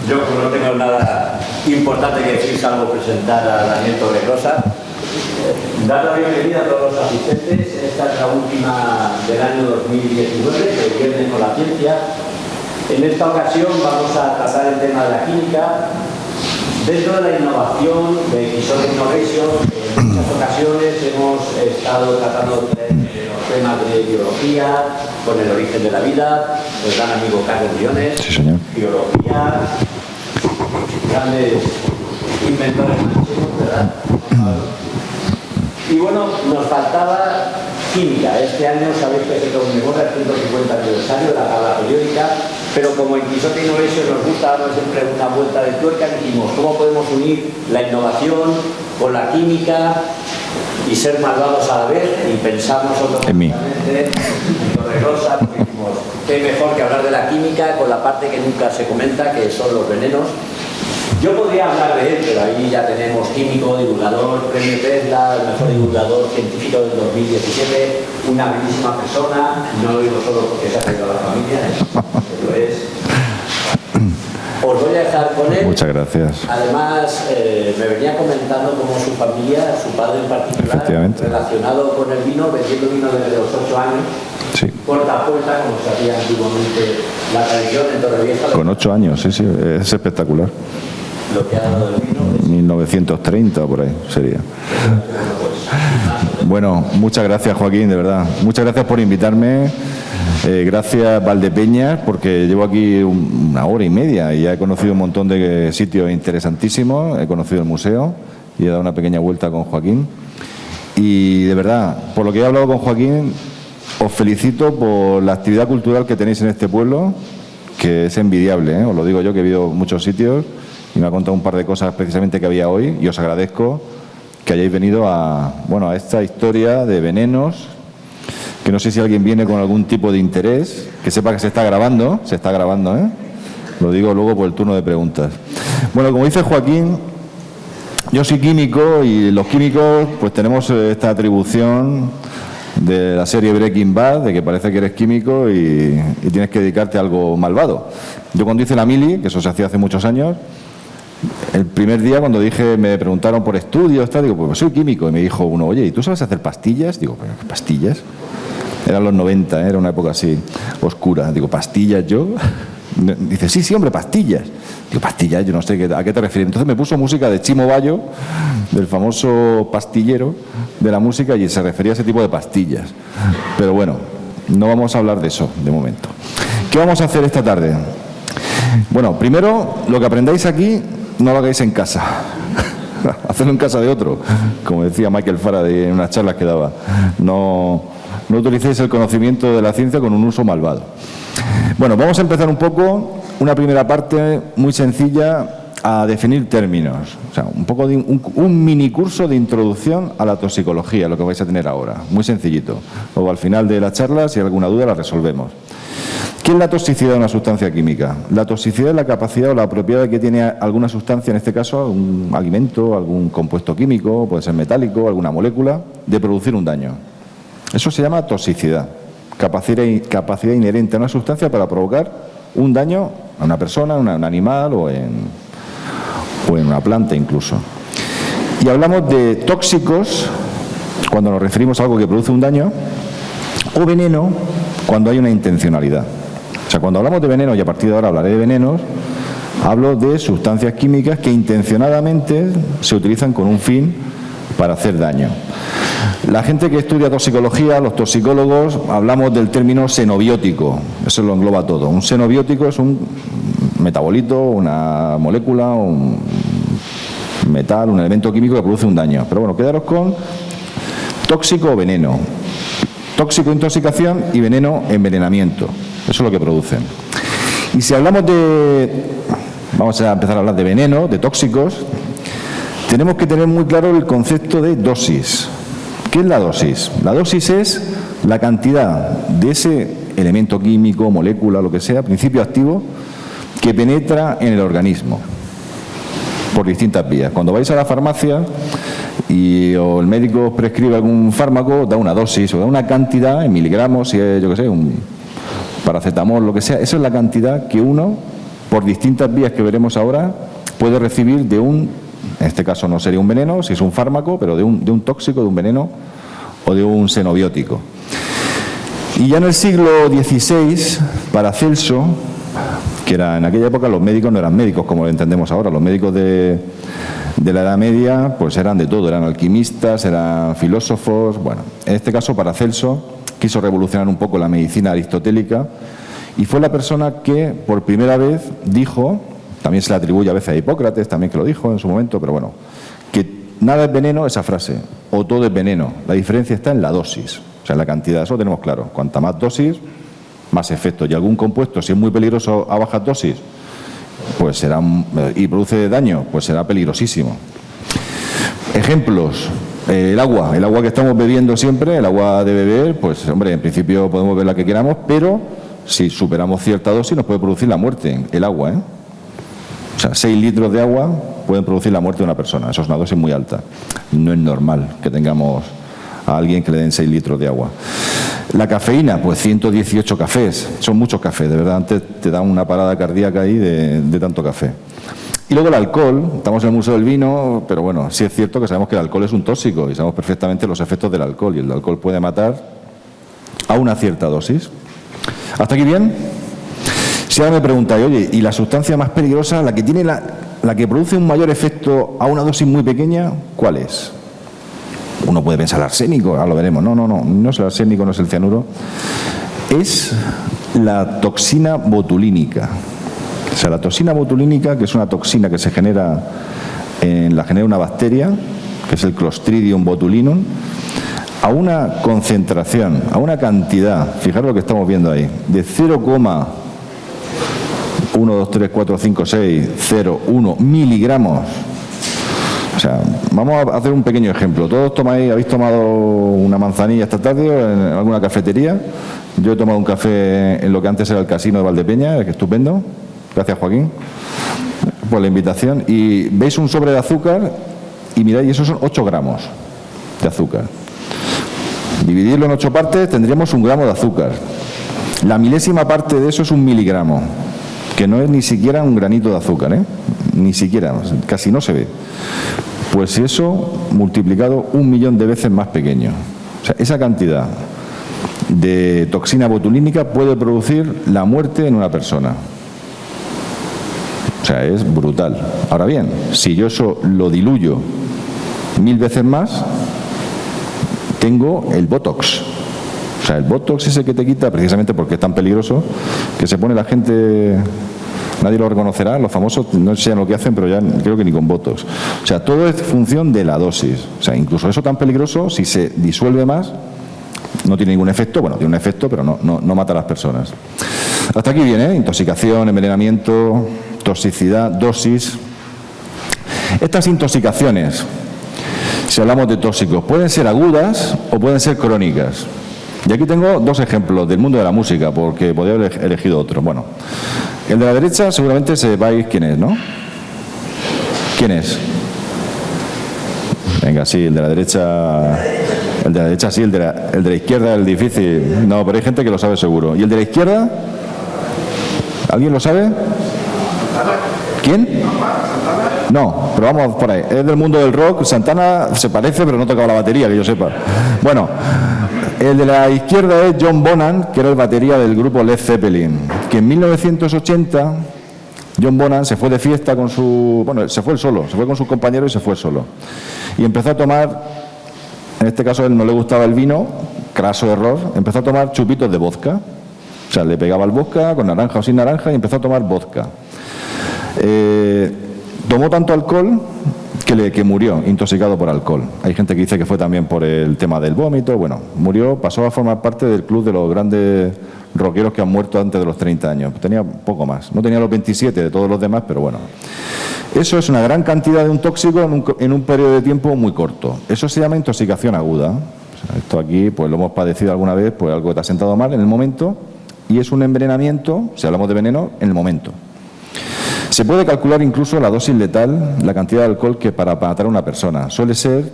Yo no tengo nada importante que decir, salvo presentar a Daniel Torregrosa. Dar la bienvenida a todos los asistentes. Esta es la última del año 2019, que viene con la ciencia. En esta ocasión vamos a tratar el tema de la química. Dentro de la innovación de Quixote Innovation, en muchas ocasiones hemos estado tratando los temas de biología, con el origen de la vida, el gran amigo Carlos Millones, sí, señor. Biología, grandes inventores máximos, ¿verdad? Y bueno, nos faltaba química. Este año sabéis que se conmemora el 150 aniversario de la tabla periódica, pero como en Quixote Innovation nos gusta darnos siempre una vuelta de tuerca, dijimos, ¿cómo podemos unir la innovación con la química y ser malvados a la vez? Y pensamos automáticamente en Torregrosa, porque dijimos, qué mejor que hablar de la química con la parte que nunca se comenta, que son los venenos. Yo podría hablar de él, pero ahí ya tenemos químico, divulgador, premio Tesla, el mejor divulgador científico del 2017, una bellísima persona, no lo digo solo porque se ha traído a la familia, pero es... Os voy a dejar con él. Muchas gracias. Además, me venía comentando cómo su familia, su padre en particular, relacionado con el vino, vendiendo vino desde los 8 años, sí, puerta a puerta, como se hacía antiguamente la tradición en Torrevieja. Con 8 años, sí, sí, es espectacular. Lo que ha dado el vino es... 1930 por ahí sería. Bueno, muchas gracias, Joaquín, de verdad. Muchas gracias por invitarme. Gracias, Valdepeñas, porque llevo aquí una hora y media y ya he conocido un montón de sitios interesantísimos. He conocido el museo y he dado una pequeña vuelta con Joaquín. Y de verdad, por lo que he hablado con Joaquín, os felicito por la actividad cultural que tenéis en este pueblo, que es envidiable, ¿eh? Os lo digo yo, que he vivido muchos sitios y me ha contado un par de cosas precisamente que había hoy, y os agradezco que hayáis venido a esta historia de venenos, que no sé si alguien viene con algún tipo de interés, que sepa que se está grabando, ¿eh? Lo digo luego por el turno de preguntas. Bueno, como dice Joaquín, yo soy químico y los químicos pues tenemos esta atribución de la serie Breaking Bad, de que parece que eres químico y tienes que dedicarte a algo malvado. Yo cuando hice la mili, que eso se hacía hace muchos años, el primer día cuando me preguntaron por estudios, digo, pues soy químico. Y me dijo uno, oye, ¿y tú sabes hacer pastillas? Digo, ¿pero qué pastillas? Eran los 90, era una época así oscura. Digo, ¿pastillas yo? Dice, sí, hombre, pastillas. Digo, pastillas, yo no sé a qué te refieres. Entonces me puso música de Chimo Bayo, del famoso pastillero de la música, y se refería a ese tipo de pastillas. Pero bueno, no vamos a hablar de eso de momento. ¿Qué vamos a hacer esta tarde? Bueno, primero, lo que aprendáis aquí, no lo hagáis en casa. Hacedlo en casa de otro, como decía Michael Faraday en unas charlas que daba. No utilicéis el conocimiento de la ciencia con un uso malvado. Bueno, vamos a empezar un poco, una primera parte muy sencilla, a definir términos. O sea, un poco de un mini curso de introducción a la toxicología, lo que vais a tener ahora. Muy sencillito. Luego al final de la charla, si hay alguna duda, la resolvemos. ¿Qué es la toxicidad de una sustancia química? La toxicidad es la capacidad o la propiedad que tiene alguna sustancia, en este caso algún alimento, algún compuesto químico, puede ser metálico, alguna molécula, de producir un daño. Eso se llama toxicidad, capacidad inherente a una sustancia para provocar un daño a una persona, a un animal o en una planta incluso. Y hablamos de tóxicos cuando nos referimos a algo que produce un daño, o veneno cuando hay una intencionalidad. O sea, cuando hablamos de veneno, y a partir de ahora hablaré de venenos, hablo de sustancias químicas que intencionadamente se utilizan con un fin para hacer daño. La gente que estudia toxicología, los toxicólogos, hablamos del término xenobiótico. Eso lo engloba todo. Un xenobiótico es un metabolito, una molécula, un metal, un elemento químico que produce un daño. Pero bueno, quedaros con tóxico o veneno. Tóxico, intoxicación, y veneno, envenenamiento. Eso es lo que producen. Y si hablamos vamos a empezar a hablar de veneno, de tóxicos, tenemos que tener muy claro el concepto de dosis. ¿Qué es la dosis? La dosis es la cantidad de ese elemento químico, molécula, lo que sea, principio activo, que penetra en el organismo por distintas vías. Cuando vais a la farmacia o el médico os prescribe algún fármaco, da una dosis o da una cantidad en miligramos, si es, yo qué sé, un paracetamol, lo que sea. Esa es la cantidad que uno por distintas vías que veremos ahora, puede recibir de un, en este caso no sería un veneno, si es un fármaco, pero de un tóxico, de un veneno o de un xenobiótico. Y ya en el siglo XVI, Paracelso, que era en aquella época los médicos no eran médicos como lo entendemos ahora, los médicos de la Edad Media pues eran de todo, eran alquimistas, eran filósofos. Bueno, en este caso Paracelso quiso revolucionar un poco la medicina aristotélica y fue la persona que por primera vez dijo, también se le atribuye a veces a Hipócrates, también que lo dijo en su momento, pero bueno, que nada es veneno, esa frase, o todo es veneno, la diferencia está en la dosis, o sea, en la cantidad, eso lo tenemos claro, cuanta más dosis, más efecto, y algún compuesto, si es muy peligroso a bajas dosis, pues será, y produce daño, pues será peligrosísimo. Ejemplos. El agua que estamos bebiendo siempre, el agua de beber, pues hombre, en principio podemos beber la que queramos, pero si superamos cierta dosis nos puede producir la muerte, el agua, ¿eh? O sea, 6 litros de agua pueden producir la muerte de una persona, eso es una dosis muy alta. No es normal que tengamos a alguien que le den 6 litros de agua. La cafeína, pues 118 cafés, son muchos cafés, de verdad, antes te dan una parada cardíaca ahí de tanto café. Y luego el alcohol, estamos en el Museo del Vino, pero bueno, sí es cierto que sabemos que el alcohol es un tóxico y sabemos perfectamente los efectos del alcohol y el alcohol puede matar a una cierta dosis. ¿Hasta aquí bien? Si ahora me preguntáis, oye, ¿y la sustancia más peligrosa, la que tiene la que produce un mayor efecto a una dosis muy pequeña, cuál es? Uno puede pensar arsénico, ahora lo veremos. No es el arsénico, no es el cianuro. Es la toxina botulínica. O sea, la toxina botulínica, que es una toxina que se genera, la genera una bacteria, que es el Clostridium botulinum, a una concentración, a una cantidad, fijaros lo que estamos viendo ahí, de 0,1 miligramos. O sea, vamos a hacer un pequeño ejemplo. Todos habéis tomado una manzanilla esta tarde en alguna cafetería. Yo he tomado un café en lo que antes era el Casino de Valdepeña, que estupendo. Gracias, Joaquín, por la invitación. Y veis un sobre de azúcar y miráis, esos son 8 gramos de azúcar. Dividirlo en 8 partes, tendríamos 1 gramo de azúcar. La milésima parte de eso es 1 miligramo, que no es ni siquiera un granito de azúcar, ¿eh? Ni siquiera, casi no se ve. Pues eso multiplicado 1 millón de veces más pequeño. O sea, esa cantidad de toxina botulínica puede producir la muerte en una persona. O sea, es brutal. Ahora bien, si yo eso lo diluyo 1000 veces más, tengo el Botox. O sea, el Botox ese que te quita, precisamente porque es tan peligroso, que se pone la gente, nadie lo reconocerá, los famosos no sé lo que hacen, pero ya creo que ni con Botox. O sea, todo es función de la dosis. O sea, incluso eso tan peligroso, si se disuelve más, no tiene ningún efecto, bueno, tiene un efecto, pero no mata a las personas. Hasta aquí viene, intoxicación, envenenamiento, toxicidad, dosis. Estas intoxicaciones, si hablamos de tóxicos, pueden ser agudas o pueden ser crónicas. Y aquí tengo 2 ejemplos del mundo de la música, porque podría haber elegido otro. Bueno, el de la derecha seguramente sepáis quién es, ¿no? ¿Quién es? Venga, sí, el de la derecha. El de la derecha sí, el de la izquierda es el difícil. No, pero hay gente que lo sabe seguro. ¿Y el de la izquierda? ¿Alguien lo sabe? ¿Quién? No, pero vamos por ahí. Es del mundo del rock. Santana se parece, pero no tocaba la batería, que yo sepa. Bueno, el de la izquierda es John Bonham, que era el batería del grupo Led Zeppelin, que en 1980 John Bonham se fue de fiesta con su... Bueno, se fue él solo, se fue con sus compañeros y se fue solo. Y empezó a tomar, en este caso a él no le gustaba el vino, craso error, empezó a tomar chupitos de vodka. O sea, le pegaba el vodka con naranja o sin naranja y empezó a tomar vodka. Tomó tanto alcohol que murió intoxicado por alcohol. Hay gente que dice que fue también por el tema del vómito. Bueno, murió, pasó a formar parte del club de los grandes rockeros que han muerto antes de los 30 años. Tenía poco más. No tenía los 27 de todos los demás, pero bueno. Eso es una gran cantidad de un tóxico en un periodo de tiempo muy corto. Eso se llama intoxicación aguda. O sea, esto aquí pues lo hemos padecido alguna vez, pues algo que te ha sentado mal en el momento, y es un envenenamiento, si hablamos de veneno, en el momento. Se puede calcular incluso la dosis letal, la cantidad de alcohol que para matar a una persona. Suele ser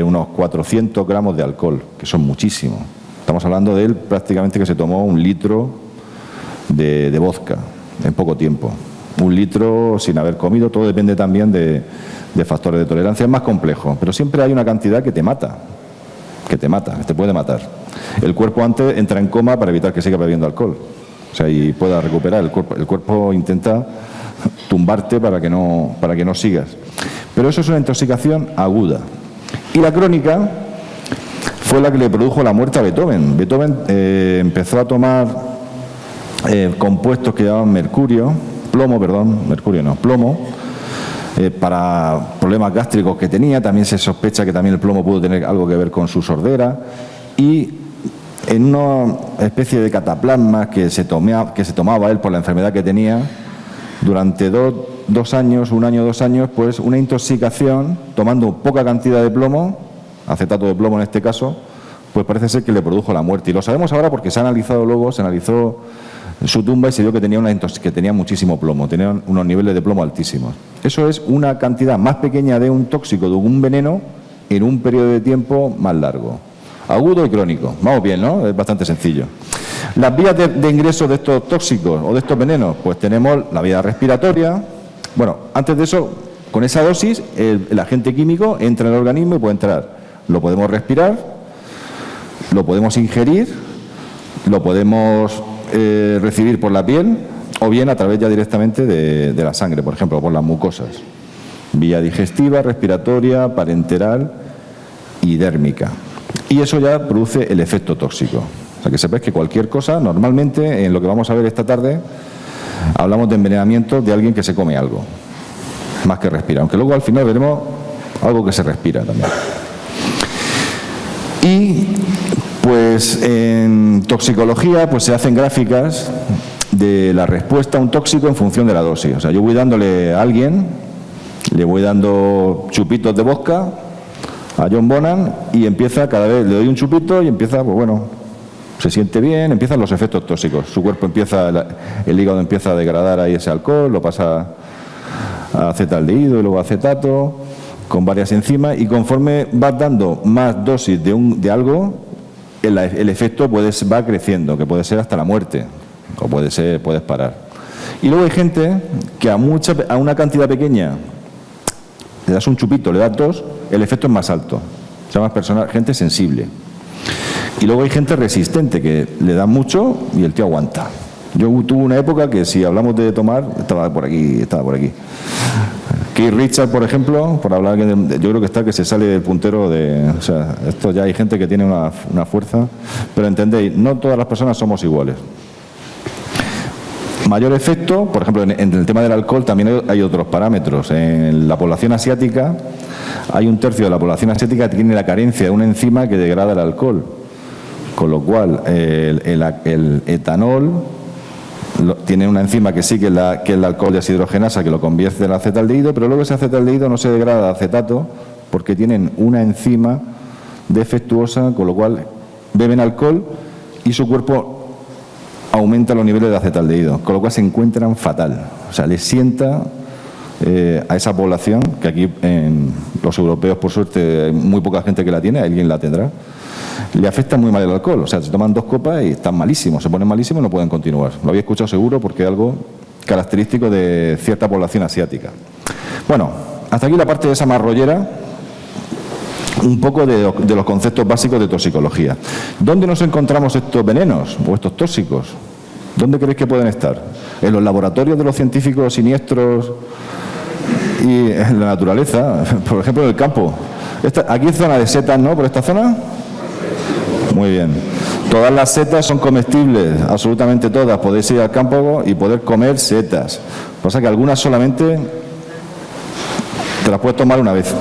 unos 400 gramos de alcohol, que son muchísimos. Estamos hablando de él prácticamente que se tomó 1 litro de vodka. en poco tiempo. 1 litro sin haber comido, todo depende también de factores de tolerancia. Es más complejo, pero siempre hay una cantidad que te mata, que te puede matar. El cuerpo antes entra en coma para evitar que siga bebiendo alcohol, o sea, y pueda recuperar. El cuerpo intenta tumbarte para que no sigas. Pero eso es una intoxicación aguda. Y la crónica fue la que le produjo la muerte a Beethoven. Beethoven empezó a tomar compuestos que llamaban plomo, para problemas gástricos que tenía. También se sospecha que también el plomo pudo tener algo que ver con su sordera. Y en una especie de cataplasma que se tomaba él por la enfermedad que tenía, durante 2 años, 1 año, 2 años, pues una intoxicación, tomando poca cantidad de plomo, acetato de plomo en este caso, pues parece ser que le produjo la muerte. Y lo sabemos ahora porque se analizó su tumba y se vio que tenía muchísimo plomo, tenía unos niveles de plomo altísimos. Eso es una cantidad más pequeña de un tóxico, de un veneno, en un periodo de tiempo más largo. Agudo y crónico. Vamos bien, ¿no? Es bastante sencillo. Las vías de ingreso de estos tóxicos o de estos venenos, pues tenemos la vía respiratoria. Bueno, antes de eso, con esa dosis, el agente químico entra en el organismo y puede entrar. Lo podemos respirar, lo podemos ingerir, lo podemos recibir por la piel o bien a través ya directamente de la sangre, por ejemplo, por las mucosas. Vía digestiva, respiratoria, parenteral y dérmica. Y eso ya produce el efecto tóxico. O sea, que sepáis que cualquier cosa, normalmente, en lo que vamos a ver esta tarde, hablamos de envenenamiento de alguien que se come algo, más que respira. Aunque luego al final veremos algo que se respira también. Y pues en toxicología pues se hacen gráficas de la respuesta a un tóxico en función de la dosis. O sea, yo voy dándole a alguien, le voy dando chupitos de vodka a John Bonham y empieza, cada vez le doy un chupito y empieza, pues bueno, se siente bien, empiezan los efectos tóxicos. Su cuerpo empieza, el hígado empieza a degradar ahí ese alcohol, lo pasa a acetaldehído y luego a acetato, con varias enzimas, y conforme vas dando más dosis de algo, el efecto va creciendo, que puede ser hasta la muerte, o puedes parar. Y luego hay gente que a una cantidad pequeña le das un chupito, le das 2, el efecto es más alto. Se llama gente sensible. Y luego hay gente resistente, que le da mucho y el tío aguanta. Yo tuve una época que, si hablamos de tomar, estaba por aquí. Keith Richards, por ejemplo, por hablar, yo creo que está que se sale del puntero de... O sea, esto ya hay gente que tiene una fuerza, pero entendéis, no todas las personas somos iguales. Mayor efecto, por ejemplo, en el tema del alcohol también hay otros parámetros. En la población asiática, hay 1/3 de la población asiática que tiene la carencia de una enzima que degrada el alcohol, con lo cual el etanol tiene una enzima que sí que es la alcohol deshidrogenasa, que lo convierte en acetaldehído, pero luego ese acetaldehído no se degrada a acetato porque tienen una enzima defectuosa, con lo cual beben alcohol y su cuerpo aumenta los niveles de acetaldehído, con lo cual se encuentran fatal. O sea, les sienta a esa población, que aquí en los europeos, por suerte, hay muy poca gente que la tiene, alguien la tendrá, le afecta muy mal el alcohol. O sea, se toman 2 copas y están malísimos, se ponen malísimos y no pueden continuar. Lo había escuchado seguro porque es algo característico de cierta población asiática. Bueno, hasta aquí la parte de esa marrollera, un poco de los conceptos básicos de toxicología. ¿Dónde nos encontramos estos venenos o estos tóxicos? ¿Dónde creéis que pueden estar? ¿En los laboratorios de los científicos siniestros y en la naturaleza? Por ejemplo, en el campo. Aquí es zona de setas, ¿no? ¿Por esta zona? Muy bien. Todas las setas son comestibles, absolutamente todas. Podéis ir al campo y poder comer setas. Pasa que algunas solamente te las puedes tomar una vez.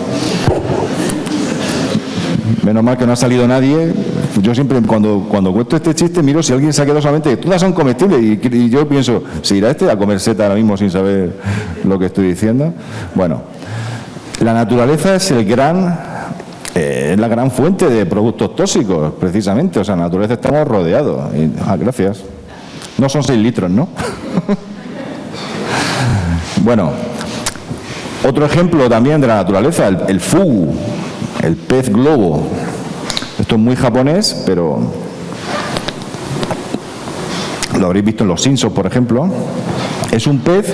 Menos mal que no ha salido nadie. Yo siempre, cuando cuento este chiste, miro si alguien se ha quedado solamente. Todas son comestibles y yo pienso, ¿se irá este a comer seta ahora mismo sin saber lo que estoy diciendo? Bueno, la naturaleza es es la gran fuente de productos tóxicos, precisamente. O sea, en la naturaleza estamos rodeados. Gracias. No son 6 litros, ¿no? Bueno, otro ejemplo también de la naturaleza, el fugu, el pez globo. Esto es muy japonés, pero lo habréis visto en Los Simpsons, por ejemplo. Es un pez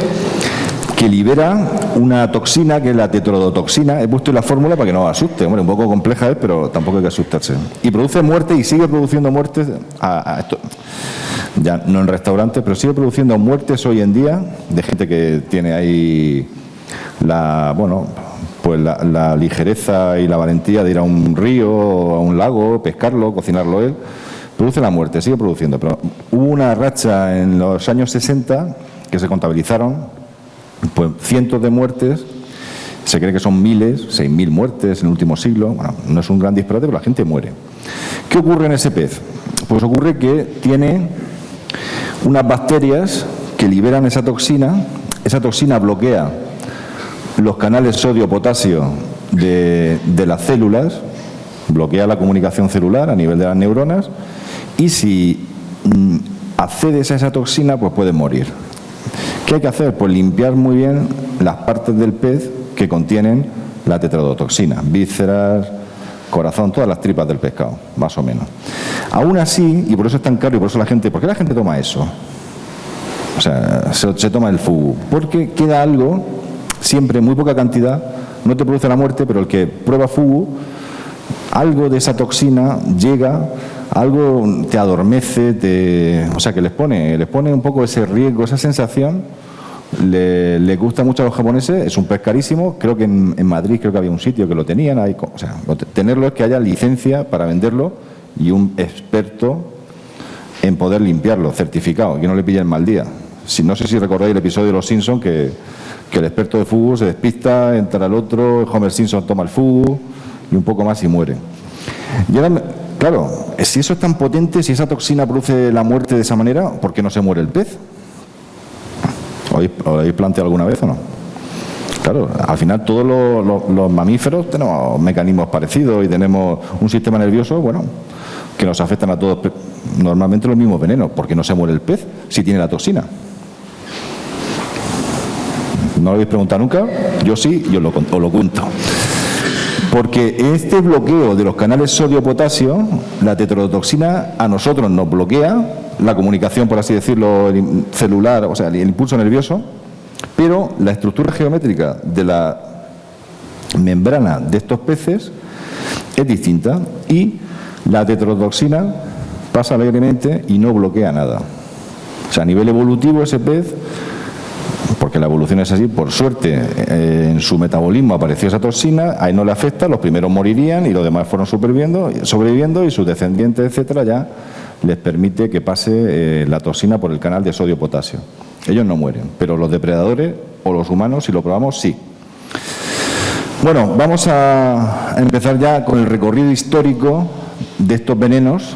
que libera una toxina que es la tetrodotoxina. He puesto la fórmula para que no os asuste. Hombre, un poco compleja es, pero tampoco hay que asustarse. Y produce muerte y sigue produciendo muertes esto, ya no en restaurantes, pero sigue produciendo muertes hoy en día de gente que tiene ahí la ligereza y la valentía de ir a un río o a un lago, pescarlo, cocinarlo él. Produce la muerte, sigue produciendo. Pero hubo una racha en los años 60 que se contabilizaron pues cientos de muertes, se cree que son miles, 6.000 muertes en el último siglo. Bueno, no es un gran disparate, pero la gente muere. ¿Qué ocurre en ese pez? Pues ocurre que tiene unas bacterias que liberan esa toxina bloquea los canales sodio-potasio de las células, bloquea la comunicación celular a nivel de las neuronas, y si accedes a esa toxina, pues puedes morir. ¿Qué hay que hacer? Pues limpiar muy bien las partes del pez que contienen la tetrodotoxina, vísceras, corazón, todas las tripas del pescado, más o menos. Aún así, y por eso es tan caro y por eso la gente, ¿por qué la gente toma eso? O sea, se toma el fugu. Porque queda algo, siempre en muy poca cantidad, no te produce la muerte, pero el que prueba fugu, algo de esa toxina llega, algo te adormece, o sea que les pone un poco ese riesgo, esa sensación. Le gusta mucho a los japoneses, es un pez carísimo, creo que en Madrid creo que había un sitio que lo tenían, o sea, tenerlo es que haya licencia para venderlo y un experto en poder limpiarlo, certificado, que no le pillen mal día. No sé si recordáis el episodio de Los Simpsons que el experto de fugu se despista, entra al otro, Homer Simpson toma el fugu y un poco más y muere. Y ahora, claro, si eso es tan potente, si esa toxina produce la muerte de esa manera, ¿por qué no se muere el pez? ¿Lo habéis planteado alguna vez o no? Claro, al final todos los mamíferos tenemos mecanismos parecidos y tenemos un sistema nervioso, bueno, que nos afectan a todos, normalmente los mismos venenos. ¿Por qué no se muere el pez si tiene la toxina? ¿No lo habéis preguntado nunca? Yo sí, y os lo cuento. Porque este bloqueo de los canales sodio-potasio, la tetrodotoxina a nosotros nos bloquea la comunicación, por así decirlo, celular, o sea, el impulso nervioso, pero la estructura geométrica de la membrana de estos peces es distinta y la tetrodotoxina pasa alegremente y no bloquea nada. O sea, a nivel evolutivo ese pez, porque la evolución es así, por suerte en su metabolismo apareció esa toxina, a él no le afecta, los primeros morirían y los demás fueron sobreviviendo y sus descendientes, etcétera, ya les permite que pase la toxina por el canal de sodio-potasio. Ellos no mueren, pero los depredadores o los humanos, si lo probamos, sí. Bueno, vamos a empezar ya con el recorrido histórico de estos venenos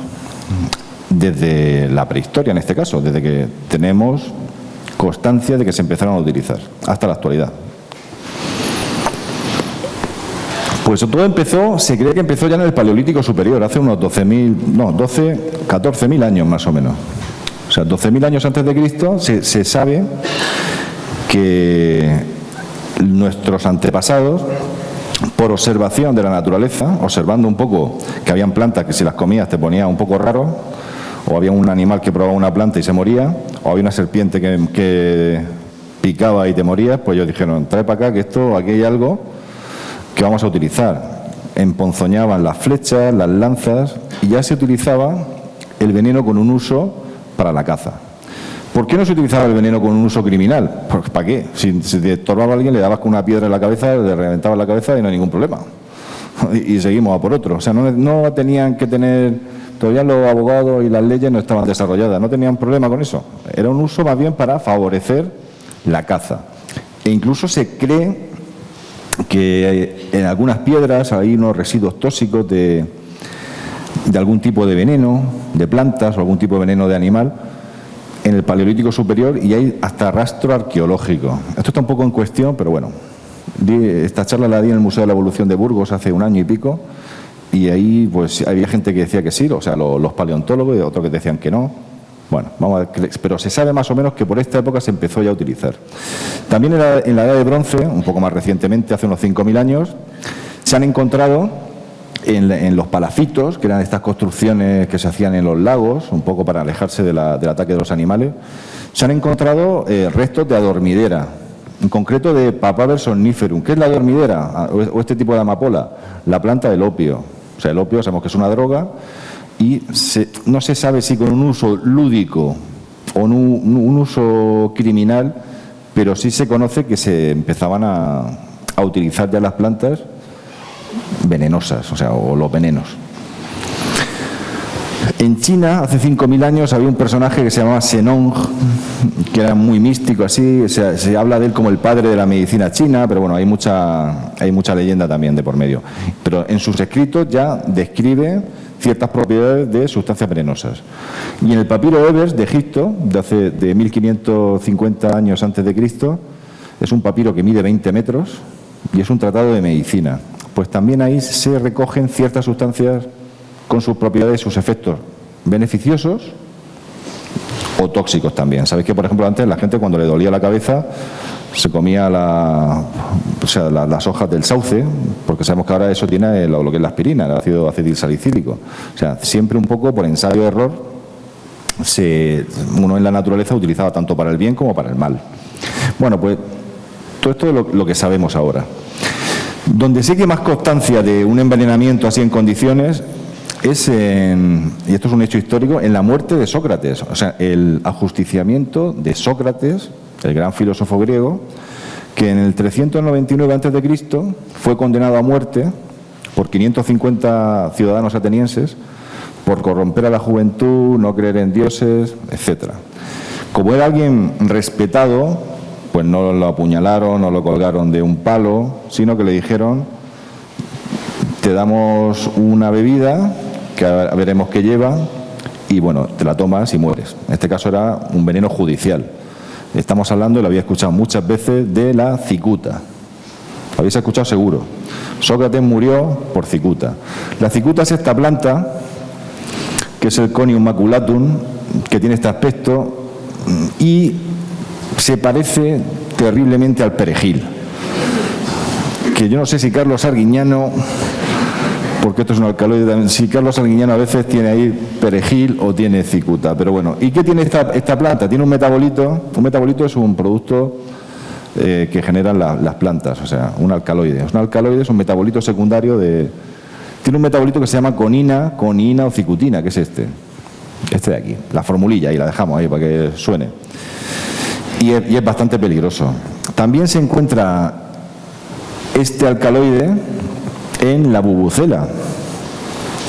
desde la prehistoria, en este caso, desde que tenemos constancia de que se empezaron a utilizar hasta la actualidad. Pues todo se cree que empezó ya en el Paleolítico Superior, hace unos 14.000 años más o menos. O sea, 12.000 años antes de Cristo se sabe que nuestros antepasados, por observación de la naturaleza, observando un poco que habían plantas que si las comías te ponía un poco raro, o había un animal que probaba una planta y se moría, o había una serpiente que picaba y te morías, pues ellos dijeron, trae para acá que aquí hay algo que vamos a utilizar. Emponzoñaban las flechas, las lanzas, y ya se utilizaba el veneno con un uso para la caza. ¿Por qué no se utilizaba el veneno con un uso criminal? Pues ¿para qué? Si te estorbaba a alguien, le dabas con una piedra en la cabeza, le reventabas la cabeza y no hay ningún problema. Y seguimos a por otro. O sea, no tenían que tener... Todavía los abogados y las leyes no estaban desarrolladas, no tenían problema con eso. Era un uso más bien para favorecer la caza. E incluso se cree que en algunas piedras hay unos residuos tóxicos de algún tipo de veneno, de plantas o algún tipo de veneno de animal en el Paleolítico Superior, y hay hasta rastro arqueológico. Esto está un poco en cuestión, pero bueno. Esta charla la di en el Museo de la Evolución de Burgos hace un año y pico, y ahí pues había gente que decía que sí, o sea, los paleontólogos, y otros que decían que no. Bueno, vamos a ver, pero se sabe más o menos que por esta época se empezó ya a utilizar. También en la Edad de Bronce, un poco más recientemente, hace unos 5.000 años, se han encontrado en los palafitos, que eran estas construcciones que se hacían en los lagos, un poco para alejarse del ataque de los animales, se han encontrado restos de adormidera, en concreto de Papaver somniferum. ¿Qué es la adormidera o este tipo de amapola? La planta del opio. O sea, el opio sabemos que es una droga y no se sabe si con un uso lúdico o un uso criminal, pero sí se conoce que se empezaban a utilizar ya las plantas venenosas, o los venenos. En China, hace 5.000 años, había un personaje que se llamaba Zenong, que era muy místico, así, se habla de él como el padre de la medicina china, pero bueno, hay mucha leyenda también de por medio. Pero en sus escritos ya describe ciertas propiedades de sustancias venenosas. Y en el papiro Ebers de Egipto, de 1550 años antes de Cristo, es un papiro que mide 20 metros y es un tratado de medicina. Pues también ahí se recogen ciertas sustancias con sus propiedades y sus efectos beneficiosos o tóxicos también. Sabéis que, por ejemplo, antes la gente cuando le dolía la cabeza se comía las hojas del sauce, porque sabemos que ahora eso tiene lo que es la aspirina, el ácido acetilsalicílico. O sea, siempre un poco por ensayo de error, uno en la naturaleza utilizaba tanto para el bien como para el mal. Bueno, pues todo esto es lo que sabemos ahora. Donde sí que hay más constancia de un envenenamiento así en condiciones es y esto es un hecho histórico, en la muerte de Sócrates. O sea, el ajusticiamiento de Sócrates, el gran filósofo griego, que en el 399 a.C. fue condenado a muerte por 550 ciudadanos atenienses por corromper a la juventud, no creer en dioses, etcétera. Como era alguien respetado, pues no lo apuñalaron, no lo colgaron de un palo, sino que le dijeron: te damos una bebida que veremos qué lleva y bueno, te la tomas y mueres. En este caso era un veneno judicial. Estamos hablando, lo había escuchado muchas veces, de la cicuta. Lo habéis escuchado seguro. Sócrates murió por cicuta. La cicuta es esta planta, que es el Conium maculatum, que tiene este aspecto y se parece terriblemente al perejil. Que yo no sé si Carlos Arguiñano, porque esto es un alcaloide también, si Carlos Arguiñano a veces tiene ahí perejil o tiene cicuta, pero bueno. ¿Y qué tiene esta planta? Tiene un metabolito. Un metabolito es un producto que generan las plantas, o sea, un alcaloide. Un alcaloide es un metabolito secundario tiene un metabolito que se llama conina o cicutina, que es este de aquí, la formulilla, y la dejamos ahí para que suene. Y es bastante peligroso. También se encuentra este alcaloide en la bubucela,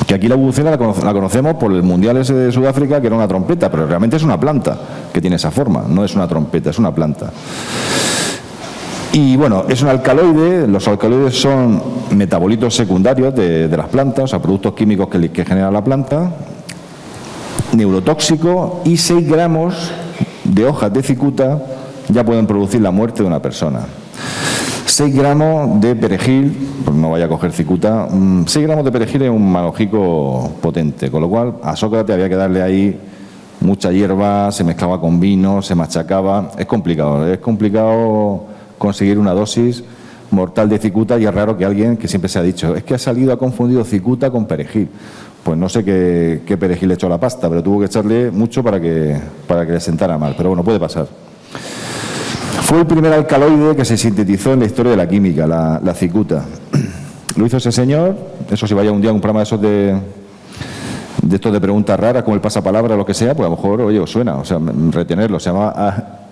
que aquí la bubucela la conocemos por el mundial ese de Sudáfrica, que era una trompeta, pero realmente es una planta que tiene esa forma, no es una trompeta, es una planta. Y bueno, es un alcaloide. Los alcaloides son metabolitos secundarios de las plantas, o sea, productos químicos que genera la planta, neurotóxico, y 6 gramos de hojas de cicuta ya pueden producir la muerte de una persona. 6 gramos de perejil, pues no vaya a coger cicuta, 6 gramos de perejil es un manojico potente, con lo cual a Sócrates había que darle ahí mucha hierba, se mezclaba con vino, se machacaba. Es complicado conseguir una dosis mortal de cicuta, y es raro que alguien, que siempre se ha dicho, es que ha confundido cicuta con perejil. Pues no sé qué perejil le echó a la pasta, pero tuvo que echarle mucho para que le sentara mal. Pero bueno, puede pasar. Fue el primer alcaloide que se sintetizó en la historia de la química, la cicuta. Lo hizo ese señor. Eso, si vaya un día a un programa de esos de estos de preguntas raras, como el pasapalabra o lo que sea, pues a lo mejor, oye, os suena, o sea, retenerlo. Se llama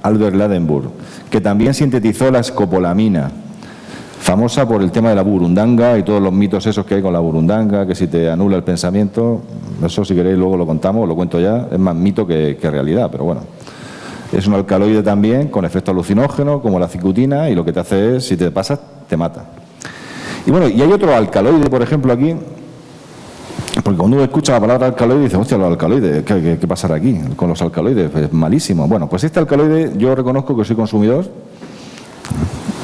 Albert Ladenburg, que también sintetizó la escopolamina, famosa por el tema de la burundanga y todos los mitos esos que hay con la burundanga, que si te anula el pensamiento. Eso, si queréis, luego lo contamos, lo cuento ya. Es más mito que realidad, pero bueno. Es un alcaloide también con efecto alucinógeno, como la cicutina, y lo que te hace es, si te pasas, te mata. Y bueno, y hay otro alcaloide, por ejemplo, aquí, porque cuando uno escucha la palabra alcaloide dice, hostia, los alcaloides, ¿qué pasará aquí con los alcaloides? Pues malísimo. Bueno, pues este alcaloide, yo reconozco que soy consumidor,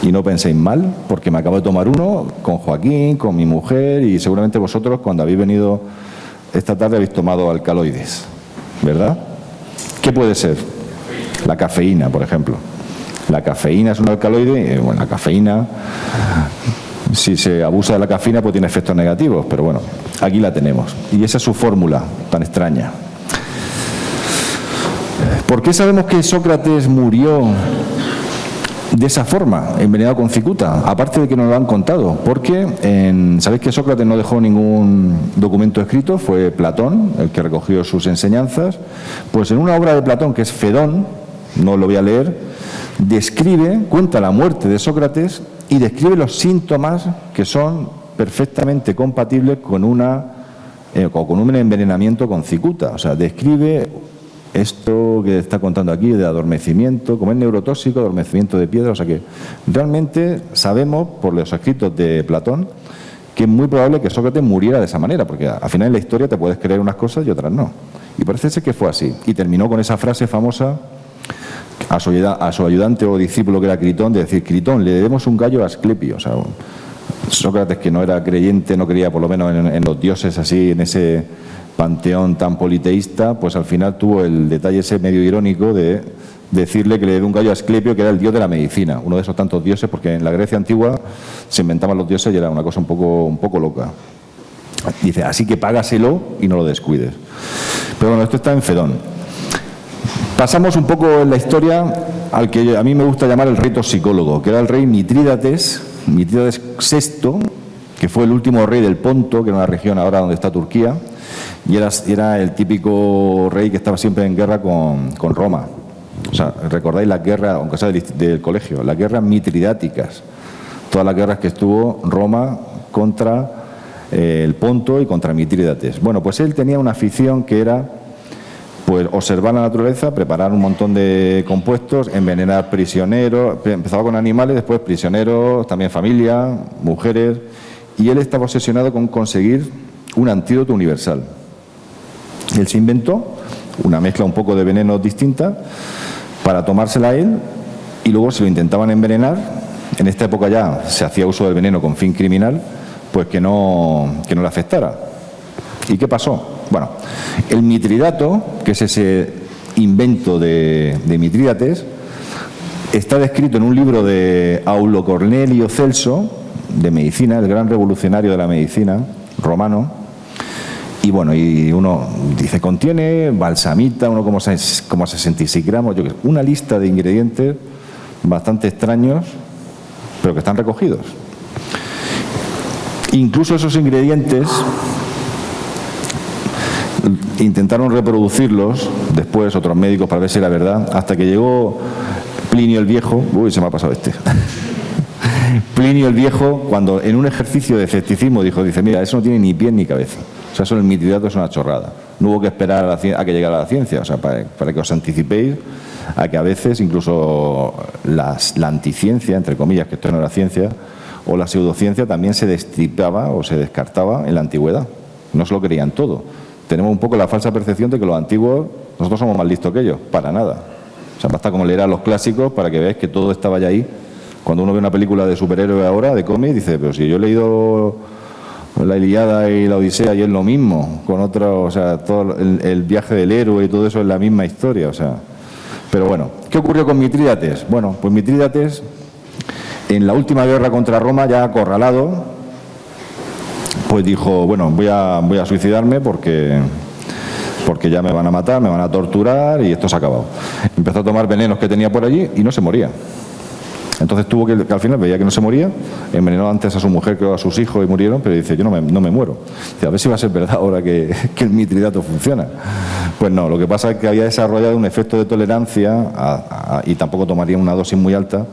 y no penséis mal, porque me acabo de tomar uno con Joaquín, con mi mujer, y seguramente vosotros, cuando habéis venido esta tarde, habéis tomado alcaloides, ¿verdad? ¿Qué puede ser? La cafeína, por ejemplo. La cafeína es un alcaloide. Bueno, la cafeína si se abusa de la cafeína pues tiene efectos negativos, pero bueno, aquí la tenemos. Y esa es su fórmula tan extraña. ¿Por qué sabemos que Sócrates murió de esa forma, envenenado con cicuta? Aparte de que nos lo han contado, porque sabéis que Sócrates no dejó ningún documento escrito, fue Platón el que recogió sus enseñanzas. Pues en una obra de Platón que es Fedón, no lo voy a leer, cuenta la muerte de Sócrates y describe los síntomas que son perfectamente compatibles con un envenenamiento con cicuta. O sea, describe esto que está contando aquí de adormecimiento, como es neurotóxico, adormecimiento de piedra. O sea que realmente sabemos por los escritos de Platón que es muy probable que Sócrates muriera de esa manera, porque al final en la historia te puedes creer unas cosas y otras no. Y parece ser que fue así. Y terminó con esa frase famosa a su ayudante o discípulo que era Critón, de decir: Critón, le debemos un gallo a Asclepio. O sea, Sócrates, que no era creyente, no creía por lo menos en los dioses así, en ese panteón tan politeísta, pues al final tuvo el detalle ese medio irónico de decirle que le debe un gallo a Asclepio, que era el dios de la medicina, uno de esos tantos dioses, porque en la Grecia antigua se inventaban los dioses y era una cosa un poco loca. Dice: así que págaselo y no lo descuides. Pero bueno, esto está en Fedón. Pasamos un poco en la historia al que a mí me gusta llamar el rey toxicólogo, que era el rey Mitrídates VI, que fue el último rey del Ponto, que era una región ahora donde está Turquía, y era el típico rey que estaba siempre en guerra con Roma. O sea, recordáis la guerra, aunque sea del colegio, las guerras mitridáticas, todas las guerras que estuvo Roma contra el Ponto y contra Mitrídates. Bueno, pues él tenía una afición que era pues observar la naturaleza, preparar un montón de compuestos, envenenar prisioneros, empezaba con animales, después prisioneros, también familia, mujeres, y él estaba obsesionado con conseguir un antídoto universal. Él se inventó una mezcla un poco de venenos distinta para tomársela a él, y luego si lo intentaban envenenar, en esta época ya se hacía uso del veneno con fin criminal, pues que no le afectara. ¿Y qué pasó? Bueno, el mitridato, que es ese invento de Mitrídates, está descrito en un libro de Aulo Cornelio Celso, de medicina, el gran revolucionario de la medicina romano. Y bueno, y uno dice, contiene balsamita, uno como 66 gramos, una lista de ingredientes bastante extraños, pero que están recogidos. Incluso esos ingredientes intentaron reproducirlos después otros médicos para ver si era verdad, hasta que llegó Plinio el Viejo. Uy, se me ha pasado Plinio el Viejo, cuando en un ejercicio de escepticismo dice, mira, eso no tiene ni pie ni cabeza. O sea, eso del mitridato es una chorrada. No hubo que esperar a que llegara la ciencia, o sea, para que os anticipéis a que a veces incluso la anticiencia, entre comillas, que esto no era ciencia, o la pseudociencia también se destripaba o se descartaba en la antigüedad. No se lo creían todo. Tenemos un poco la falsa percepción de que los antiguos, nosotros somos más listos que ellos. Para nada. O sea, basta como leer a los clásicos para que veáis que todo estaba ya ahí. Cuando uno ve una película de superhéroe ahora, de cómic, dice, pero si yo he leído la Ilíada y la Odisea y es lo mismo, con otro, o sea, todo el viaje del héroe y todo eso es la misma historia, o sea. Pero bueno, ¿qué ocurrió con Mitrídates? Bueno, pues Mitrídates, en la última guerra contra Roma, ya acorralado, pues dijo, bueno, voy a suicidarme porque ya me van a matar, me van a torturar y esto se ha acabado. Empezó a tomar venenos que tenía por allí y no se moría. Entonces tuvo que al final veía que no se moría, envenenó antes a su mujer que a sus hijos y murieron, pero dice, yo no me muero. Dice, a ver si va a ser verdad ahora que el mitridato funciona. Pues no, lo que pasa es que había desarrollado un efecto de tolerancia y tampoco tomaría una dosis muy alta,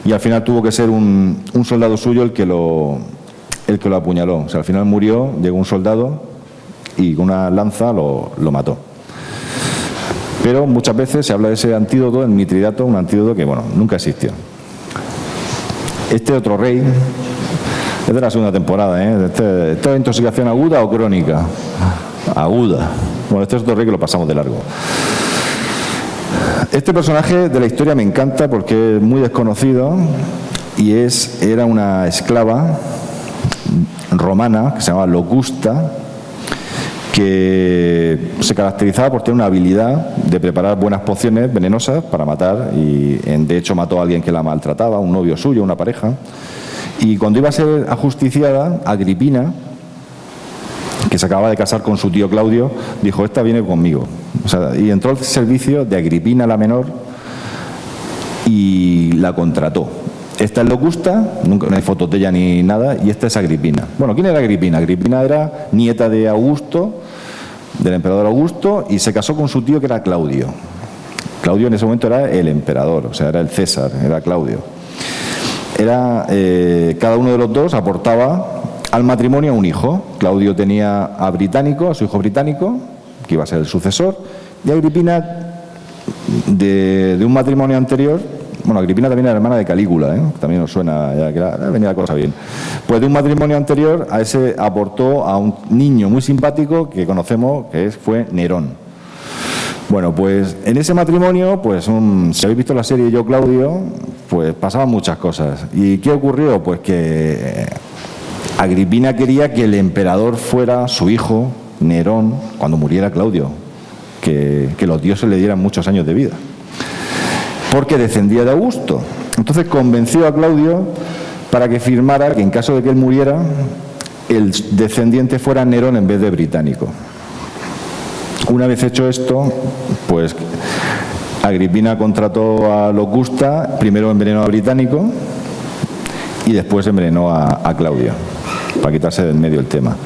y al final tuvo que ser un soldado suyo el que lo apuñaló. O sea, al final murió, llegó un soldado y con una lanza lo mató. Pero muchas veces se habla de ese antídoto, el mitridato, un antídoto que, bueno, nunca existió. Este otro rey, es de la segunda temporada, ¿Esto es intoxicación aguda o crónica? Aguda. Bueno, este es otro rey que lo pasamos de largo. Este personaje de la historia me encanta porque es muy desconocido y era una esclava romana que se llamaba Locusta, que se caracterizaba por tener una habilidad de preparar buenas pociones venenosas para matar, y de hecho mató a alguien que la maltrataba, un novio suyo, una pareja, Y cuando iba a ser ajusticiada, Agripina, que se acababa de casar con su tío Claudio, dijo, esta viene conmigo. O sea, y entró al servicio de Agripina la menor y la contrató. Esta es Locusta, nunca, no hay fotos de ella ni nada, y esta es Agripina. Bueno, ¿quién era Agripina? Agripina era nieta de Augusto, del emperador Augusto, y se casó con su tío que era Claudio. Claudio en ese momento era el emperador, o sea, era el César, era Claudio. Cada uno de los dos aportaba al matrimonio un hijo. Claudio tenía a Británico, a su hijo Británico, que iba a ser el sucesor, y Agripina, de un matrimonio anterior, bueno, Agripina también era hermana de Calígula, también os suena, ya que venía la cosa bien. Pues de un matrimonio anterior, a ese aportó a un niño muy simpático que conocemos, que fue Nerón. Bueno, pues en ese matrimonio, pues si habéis visto la serie Yo Claudio, pues pasaban muchas cosas. ¿Y qué ocurrió? Pues que Agripina quería que el emperador fuera su hijo, Nerón, cuando muriera Claudio, que los dioses le dieran muchos años de vida, porque descendía de Augusto. Entonces convenció a Claudio para que firmara que en caso de que él muriera, el descendiente fuera Nerón en vez de Británico. Una vez hecho esto, pues Agripina contrató a Locusta, primero envenenó a Británico y después envenenó a Claudio, para quitarse del medio el tema.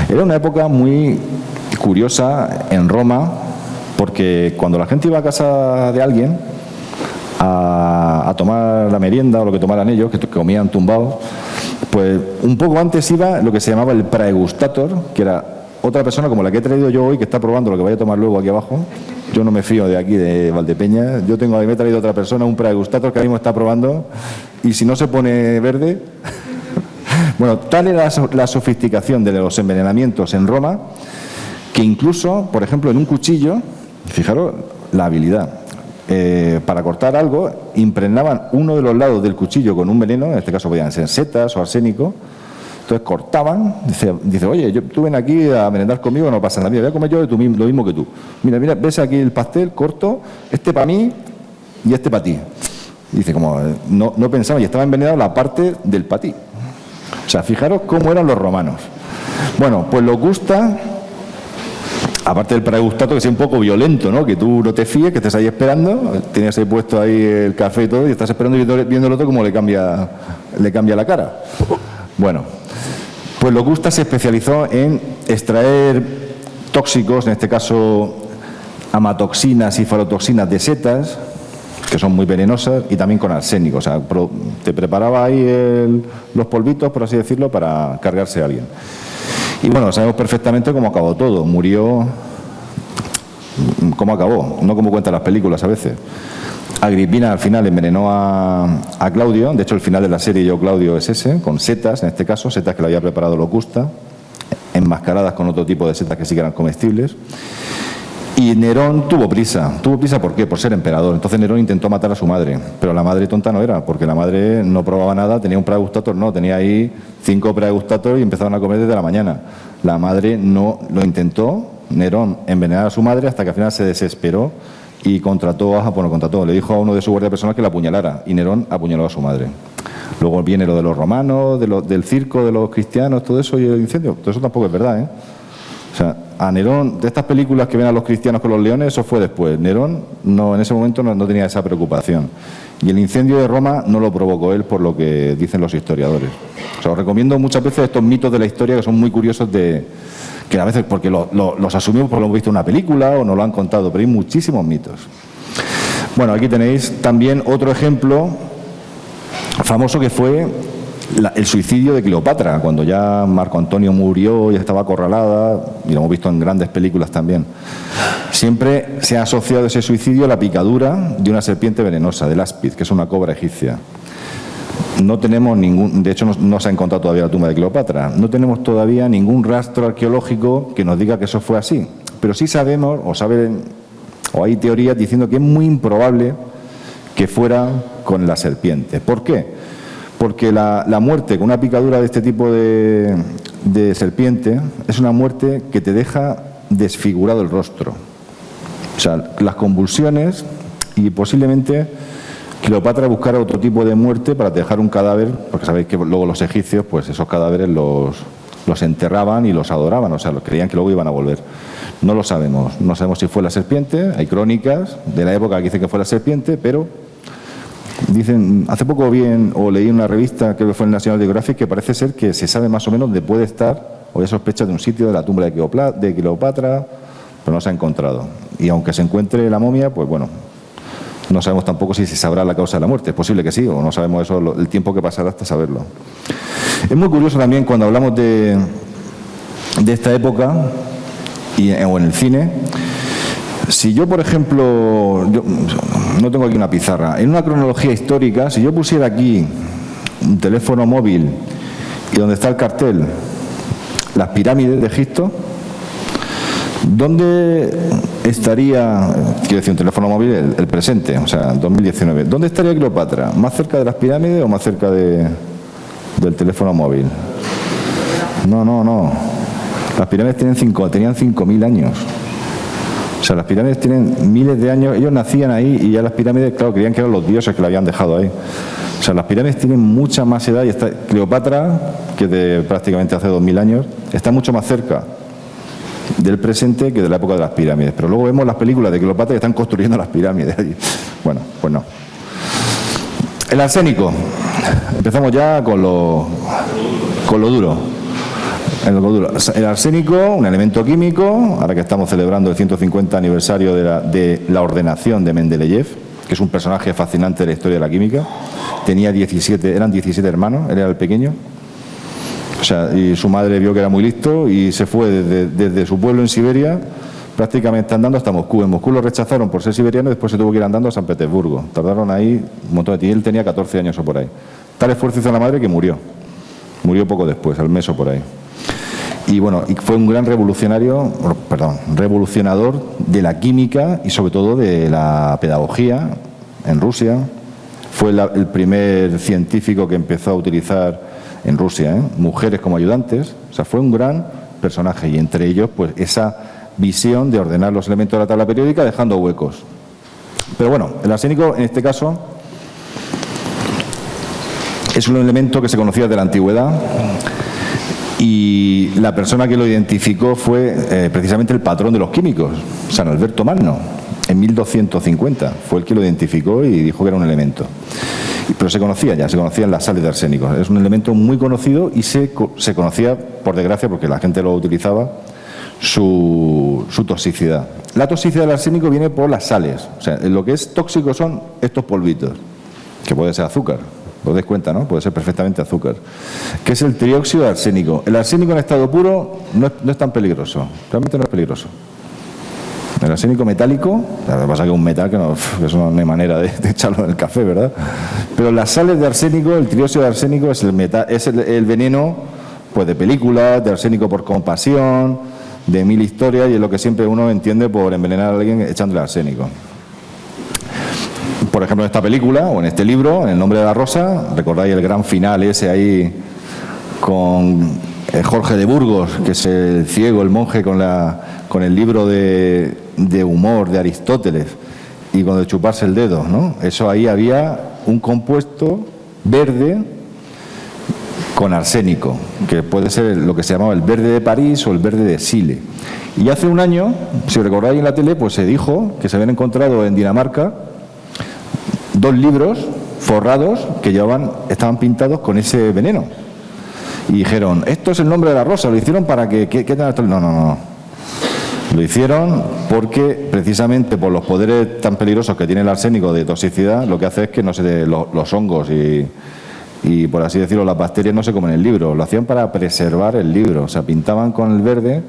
Era una época muy curiosa en Roma, porque cuando la gente iba a casa de alguien a tomar la merienda o lo que tomaran ellos, que comían tumbados, pues un poco antes iba lo que se llamaba el praegustator, que era otra persona como la que he traído yo hoy, que está probando lo que vaya a tomar luego aquí abajo. Yo no me fío de aquí, de Valdepeña. Yo me he traído otra persona, un praegustator, que ahora mismo está probando, y si no se pone verde... Bueno, tal era la sofisticación de los envenenamientos en Roma, que incluso, por ejemplo, en un cuchillo, fijaros la habilidad, para cortar algo, impregnaban uno de los lados del cuchillo con un veneno, en este caso podían ser setas o arsénico. Entonces cortaban, dice, oye, tú ven aquí a merendar conmigo, no pasa nada, mira, voy a comer yo lo mismo que tú. Mira, ves aquí el pastel, corto, este para mí y este para ti. Dice, como no pensaba, y estaba envenenado la parte del para ti. O sea, fijaros cómo eran los romanos. Bueno, pues Locusta, aparte del praegustato, que sea un poco violento, ¿no? Que tú no te fíes, que estés ahí esperando, tienes ahí puesto ahí el café y todo, y estás esperando y viendo el otro cómo le cambia la cara. Bueno, pues Locusta se especializó en extraer tóxicos, en este caso amatoxinas y falotoxinas de setas, que son muy venenosas, y también con arsénico. O sea, te preparaba ahí los polvitos, por así decirlo, para cargarse a alguien. Y bueno, sabemos perfectamente cómo acabó todo. Murió, cómo acabó, no como cuentan las películas a veces. Agripina al final envenenó a Claudio. De hecho, el final de la serie Yo Claudio es ese, con setas, en este caso, setas que le había preparado Locusta, enmascaradas con otro tipo de setas que sí que eran comestibles. Y Nerón tuvo prisa. ¿Por qué? Por ser emperador. Entonces Nerón intentó matar a su madre, pero la madre tonta no era, porque la madre no probaba nada, tenía un praegustator, no, tenía ahí 5 praegustator y empezaban a comer desde la mañana. La madre no lo intentó, Nerón, envenenar a su madre, hasta que al final se desesperó y le dijo a uno de su guardia personal que la apuñalara, y Nerón apuñaló a su madre. Luego viene lo de los romanos, del circo, de los cristianos, todo eso, y el incendio. Todo eso tampoco es verdad, ¿eh? O sea, a Nerón, de estas películas que ven a los cristianos con los leones, eso fue después. Nerón en ese momento no tenía esa preocupación. Y el incendio de Roma no lo provocó él, por lo que dicen los historiadores. O sea, os recomiendo muchas veces estos mitos de la historia que son muy curiosos, que a veces porque los asumimos porque lo hemos visto en una película o nos lo han contado, pero hay muchísimos mitos. Bueno, aquí tenéis también otro ejemplo famoso, que fue el suicidio de Cleopatra, cuando ya Marco Antonio murió y estaba acorralada, y lo hemos visto en grandes películas también. Siempre se ha asociado ese suicidio a la picadura de una serpiente venenosa, del áspid, que es una cobra egipcia. No tenemos de hecho no se ha encontrado todavía la tumba de Cleopatra, no tenemos todavía ningún rastro arqueológico que nos diga que eso fue así, pero sí sabemos, o hay teorías diciendo que es muy improbable que fuera con la serpiente. ¿Por qué? Porque la muerte con una picadura de este tipo de serpiente es una muerte que te deja desfigurado el rostro. O sea, las convulsiones y posiblemente Cleopatra buscara otro tipo de muerte para dejar un cadáver, porque sabéis que luego los egipcios, pues esos cadáveres los enterraban y los adoraban, o sea, creían que luego iban a volver. No lo sabemos, no sabemos si fue la serpiente, hay crónicas de la época que dicen que fue la serpiente, pero dicen, hace poco leí en una revista, creo que fue en National Geographic, que parece ser que se sabe más o menos dónde puede estar, o hay sospecha de un sitio de la tumba de Cleopatra, pero no se ha encontrado. Y aunque se encuentre la momia, pues bueno, no sabemos tampoco si se sabrá la causa de la muerte. Es posible que sí, o no sabemos eso, el tiempo que pasará hasta saberlo. Es muy curioso también cuando hablamos de esta época o en el cine. Si yo, por ejemplo, no tengo aquí una pizarra, en una cronología histórica, si yo pusiera aquí un teléfono móvil y donde está el cartel, las pirámides de Egipto, ¿dónde estaría, quiero decir, un teléfono móvil, el presente, o sea, 2019, ¿dónde estaría Cleopatra? ¿Más cerca de las pirámides o más cerca del teléfono móvil? No. Las pirámides tenían 5.000 años. O sea, las pirámides tienen miles de años. Ellos nacían ahí y ya las pirámides, claro, creían que eran los dioses que la habían dejado ahí. O sea, las pirámides tienen mucha más edad y Cleopatra, que es de prácticamente hace 2.000 años, está mucho más cerca del presente que de la época de las pirámides. Pero luego vemos las películas de Cleopatra que están construyendo las pirámides allí. Bueno, pues no. El arsénico. Empezamos ya con lo duro. El arsénico, un elemento químico, ahora que estamos celebrando el 150 aniversario de la ordenación de Mendeleev, que es un personaje fascinante de la historia de la química. Eran 17 hermanos, él era el pequeño. O sea, y su madre vio que era muy listo y se fue desde su pueblo en Siberia, prácticamente andando hasta Moscú. En Moscú lo rechazaron por ser siberiano y después se tuvo que ir andando a San Petersburgo. Tardaron ahí un montón de tiempo. Él tenía 14 años o por ahí. Tal esfuerzo hizo la madre que murió. Murió poco después, al mes o por ahí. Y bueno, fue un gran revolucionador de la química y sobre todo de la pedagogía en Rusia. Fue el primer científico que empezó a utilizar en Rusia mujeres como ayudantes. O sea, fue un gran personaje y entre ellos pues esa visión de ordenar los elementos de la tabla periódica dejando huecos. Pero bueno, el arsénico en este caso es un elemento que se conocía desde la antigüedad. Y la persona que lo identificó fue precisamente el patrón de los químicos, San Alberto Magno, en 1250. Fue el que lo identificó y dijo que era un elemento. Pero se conocían las sales de arsénico. Es un elemento muy conocido y se conocía, por desgracia, porque la gente lo utilizaba, su toxicidad. La toxicidad del arsénico viene por las sales. O sea, lo que es tóxico son estos polvitos, que puede ser azúcar. Os dais cuenta, ¿no? Puede ser perfectamente azúcar. Que es el trióxido de arsénico. El arsénico en estado puro no es tan peligroso. Realmente no es peligroso. El arsénico metálico, lo que pasa es que es un metal que eso no hay manera de echarlo en el café, ¿verdad? Pero las sales de arsénico, el trióxido de arsénico es el veneno pues de películas, de arsénico por compasión, de 1000 historias, y es lo que siempre uno entiende por envenenar a alguien echándole arsénico. Por ejemplo, en esta película o en este libro, en El nombre de la rosa, recordáis el gran final ese ahí con Jorge de Burgos, que es el ciego, el monje con el libro de humor de Aristóteles y con de chuparse el dedo, ¿no? Eso ahí había un compuesto verde con arsénico, que puede ser lo que se llamaba el verde de París o el verde de Sile. Y hace un año, si recordáis en la tele, pues se dijo que se habían encontrado en Dinamarca 2 libros forrados que estaban pintados con ese veneno. Y dijeron, esto es el nombre de la rosa, lo hicieron para que... No. Lo hicieron porque precisamente por los poderes tan peligrosos que tiene el arsénico de toxicidad, lo que hace es que los hongos y por así decirlo las bacterias no se comen el libro. Lo hacían para preservar el libro, o sea, pintaban con el verde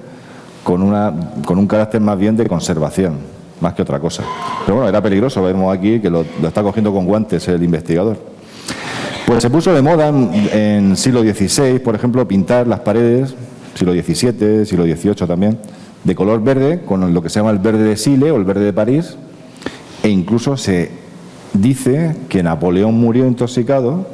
con un carácter más bien de conservación, más que otra cosa. Pero bueno, era peligroso, vemos aquí que lo está cogiendo con guantes el investigador. Pues se puso de moda en siglo XVI, por ejemplo, pintar las paredes, siglo XVII, siglo XVIII también, de color verde, con lo que se llama el verde de Sile o el verde de París, e incluso se dice que Napoleón murió intoxicado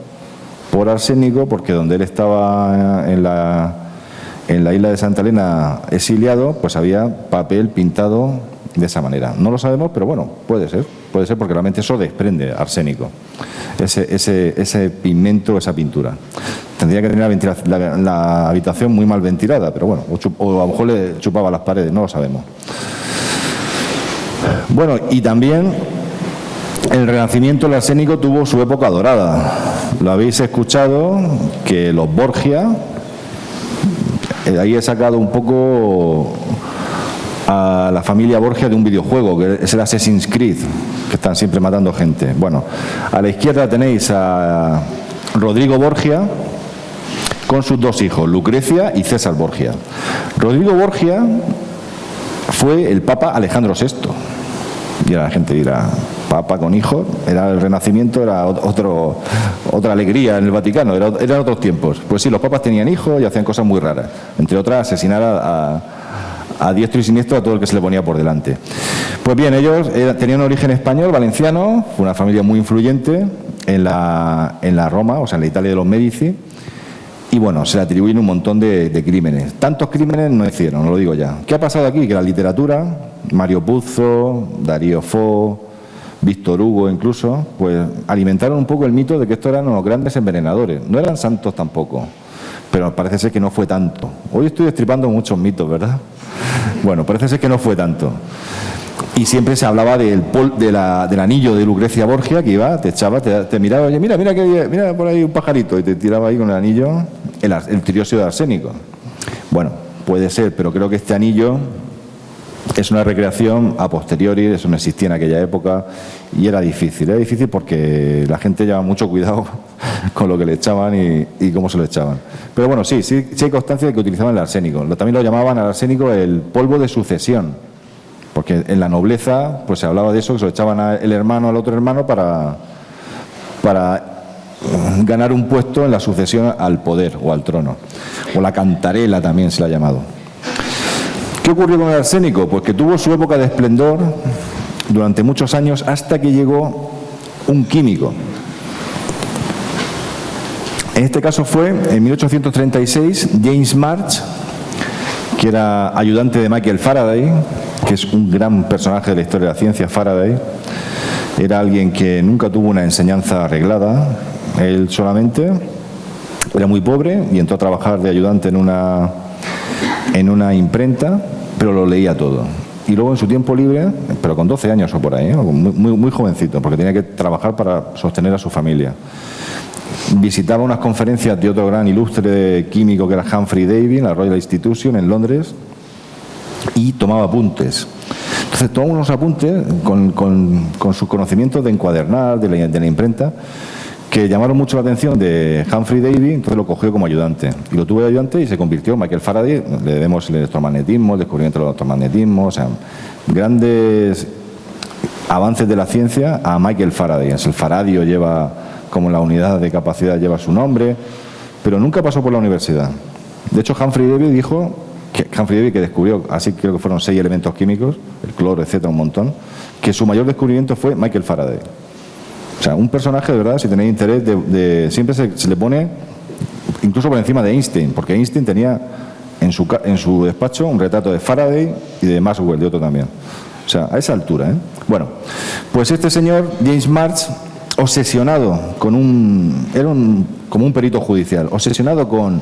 por arsénico porque donde él estaba en la isla de Santa Elena exiliado, pues había papel pintado de esa manera. No lo sabemos, pero bueno, puede ser puede ser porque realmente eso desprende arsénico, ese pigmento, esa pintura. Tendría que tener la habitación muy mal ventilada, pero bueno, o a lo mejor le chupaba las paredes, no lo sabemos. Bueno, y también el Renacimiento, el arsénico tuvo su época dorada. Lo habéis escuchado, que los Borgia, ahí he sacado un poco a la familia Borgia de un videojuego, que es el Assassin's Creed, que están siempre matando gente. Bueno, a la izquierda tenéis a Rodrigo Borgia con sus dos hijos, Lucrecia y César Borgia. Rodrigo Borgia fue el Papa Alejandro VI. Y la gente dirá, Papa con hijos, era el Renacimiento, era otra alegría en el Vaticano, eran otros tiempos. Pues sí, los papas tenían hijos y hacían cosas muy raras, entre otras asesinar a diestro y siniestro a todo el que se le ponía por delante. Pues bien, ellos tenían un origen español, valenciano, fue una familia muy influyente en la Roma, o sea, en la Italia de los Médici, y bueno, se le atribuyen un montón de crímenes. Tantos crímenes no hicieron, lo digo ya. ¿Qué ha pasado aquí? Que la literatura, Mario Puzo, Darío Fo, Víctor Hugo incluso, pues alimentaron un poco el mito de que estos eran unos grandes envenenadores. No eran santos tampoco, pero parece ser que no fue tanto. Hoy estoy destripando muchos mitos, ¿verdad? Bueno, parece ser que no fue tanto. Y siempre se hablaba del anillo de Lucrecia Borgia, que iba, te echaba, te miraba, oye, mira por ahí un pajarito, y te tiraba ahí con el anillo el trióxido de arsénico. Bueno, puede ser, pero creo que este anillo es una recreación a posteriori, eso no existía en aquella época y era difícil porque la gente llevaba mucho cuidado con lo que le echaban y cómo se lo echaban. Pero bueno, sí hay constancia de que utilizaban el arsénico. También lo llamaban al arsénico el polvo de sucesión, porque en la nobleza pues se hablaba de eso, que se lo echaban el hermano al otro hermano para ganar un puesto en la sucesión al poder o al trono. O la cantarela también se la ha llamado. ¿Qué ocurrió con el arsénico? Pues que tuvo su época de esplendor durante muchos años hasta que llegó un químico. En este caso fue en 1836 James March, que era ayudante de Michael Faraday, que es un gran personaje de la historia de la ciencia. Faraday era alguien que nunca tuvo una enseñanza arreglada, él solamente era muy pobre y entró a trabajar de ayudante en una imprenta, pero lo leía todo. Y luego en su tiempo libre, pero con 12 años o por ahí, muy jovencito, porque tenía que trabajar para sostener a su familia, visitaba unas conferencias de otro gran ilustre químico que era Humphrey Davy, en la Royal Institution en Londres, y tomaba apuntes. Entonces tomaba unos apuntes con sus conocimientos de encuadernar, de la imprenta, que llamaron mucho la atención de Humphrey Davy, entonces lo cogió como ayudante. Y lo tuvo de ayudante y se convirtió en Michael Faraday. Le debemos el electromagnetismo, el descubrimiento del electromagnetismo, o sea, grandes avances de la ciencia a Michael Faraday. El faradio lleva, como la unidad de capacidad lleva su nombre, pero nunca pasó por la universidad. De hecho, Humphrey Davy dijo, que descubrió, así creo que fueron 6 elementos químicos, el cloro, etcétera, un montón, que su mayor descubrimiento fue Michael Faraday. O sea, un personaje de verdad, si tenéis interés, siempre se le pone incluso por encima de Einstein, porque Einstein tenía en su despacho un retrato de Faraday y de Maxwell, de otro también. O sea, a esa altura, ¿eh? Bueno, pues este señor, James March, obsesionado con era como un perito judicial, obsesionado con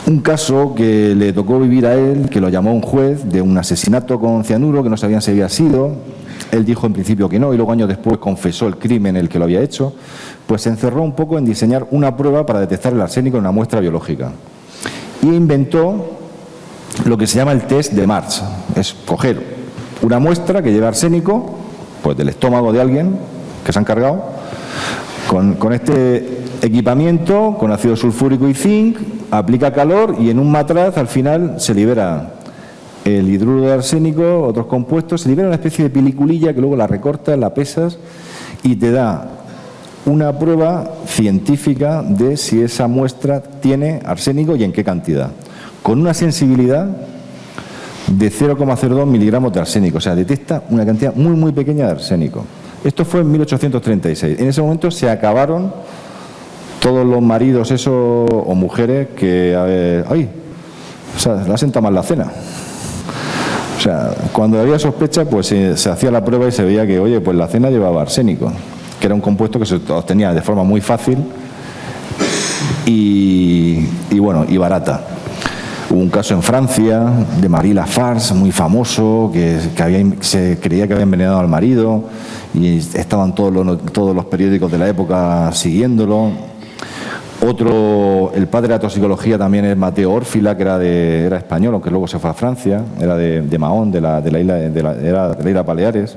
un caso que le tocó vivir a él, que lo llamó un juez, de un asesinato con cianuro, que no sabían si había sido. Él dijo en principio que no, y luego años después confesó el crimen el que lo había hecho. Pues se encerró un poco en diseñar una prueba para detectar el arsénico en una muestra biológica. Y inventó lo que se llama el test de March. Es coger una muestra que lleva arsénico, pues del estómago de alguien que se han cargado, con este equipamiento, con ácido sulfúrico y zinc, aplica calor y en un matraz al final se libera el hidruro de arsénico, otros compuestos, se libera una especie de peliculilla que luego la recortas, la pesas y te da una prueba científica de si esa muestra tiene arsénico y en qué cantidad, con una sensibilidad de 0,02 miligramos de arsénico, o sea, detecta una cantidad muy pequeña de arsénico. Esto fue en 1836. En ese momento se acabaron todos los maridos o mujeres que, o sea, le ha sentado mal la cena. O sea, cuando había sospecha, pues se hacía la prueba y se veía que, oye, pues la cena llevaba arsénico, que era un compuesto que se obtenía de forma muy fácil y barata. Hubo un caso en Francia de Marie Lafarge, muy famoso, que se creía que había envenenado al marido y estaban todos los periódicos de la época siguiéndolo. Otro, el padre de la toxicología también es Mateo Orfila, que era español, aunque luego se fue a Francia, era de Mahón, de la isla Baleares,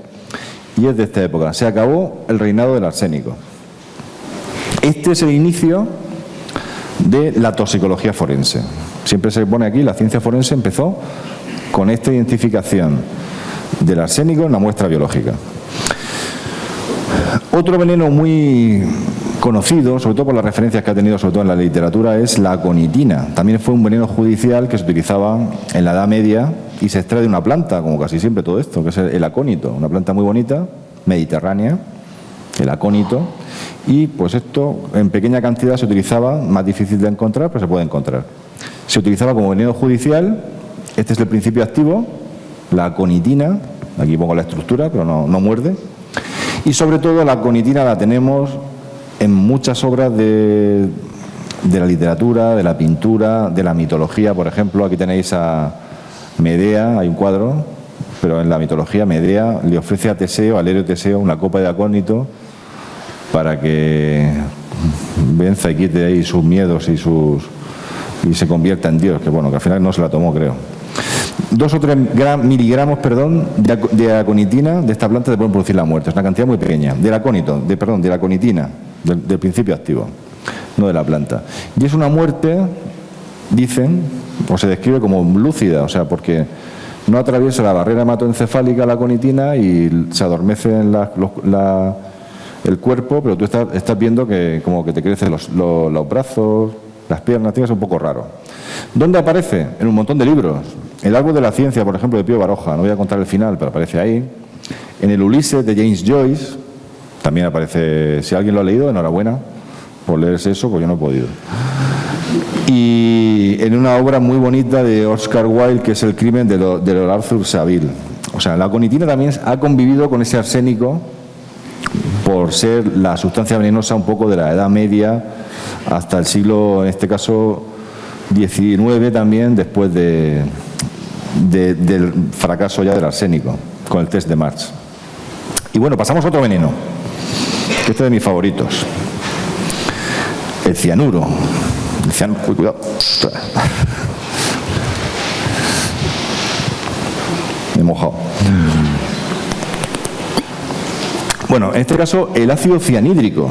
y es de esta época. Se acabó el reinado del arsénico. Este es el inicio de la toxicología forense. Siempre se pone aquí, la ciencia forense empezó con esta identificación del arsénico en la muestra biológica. Otro veneno muy conocido, sobre todo por las referencias que ha tenido sobre todo en la literatura, es la aconitina. También fue un veneno judicial que se utilizaba en la Edad Media y se extrae de una planta, como casi siempre todo esto, que es el acónito, una planta muy bonita, mediterránea, el acónito, y pues esto en pequeña cantidad se utilizaba, más difícil de encontrar, pero se puede encontrar. Se utilizaba como veneno judicial, este es el principio activo, la aconitina, aquí pongo la estructura, pero no muerde, y sobre todo la aconitina la tenemos en muchas obras de la literatura, de la pintura, de la mitología. Por ejemplo, aquí tenéis a Medea, hay un cuadro, pero en la mitología Medea le ofrece a Teseo, al héroe Teseo, una copa de acónito para que venza y quite ahí sus miedos y se convierta en Dios, que bueno, que al final no se la tomó, creo. 2 o 3 miligramos de aconitina de esta planta te pueden producir la muerte. Es una cantidad muy pequeña. De la aconitina, del principio activo, no de la planta. Y es una muerte, dicen, o se describe como lúcida, o sea, porque no atraviesa la barrera hematoencefálica la aconitina y se adormece en el cuerpo, pero tú estás viendo que como que te crecen los brazos, las piernas, es un poco raro. ¿Dónde aparece? En un montón de libros. El árbol de la ciencia, por ejemplo, de Pío Baroja, no voy a contar el final, pero aparece ahí. En el Ulises de James Joyce, también aparece, si alguien lo ha leído, enhorabuena por leerse eso, pues yo no he podido. Y en una obra muy bonita de Oscar Wilde, que es El crimen de Lord Arthur Saville. O sea, la aconitina también ha convivido con ese arsénico por ser la sustancia venenosa un poco de la Edad Media hasta el siglo, en este caso, XIX también, después del fracaso ya del arsénico, con el test de March. Y bueno, pasamos a otro veneno, que este es de mis favoritos. El cianuro. Uy, cuidado. Me he mojado. Bueno, en este caso, el ácido cianhídrico,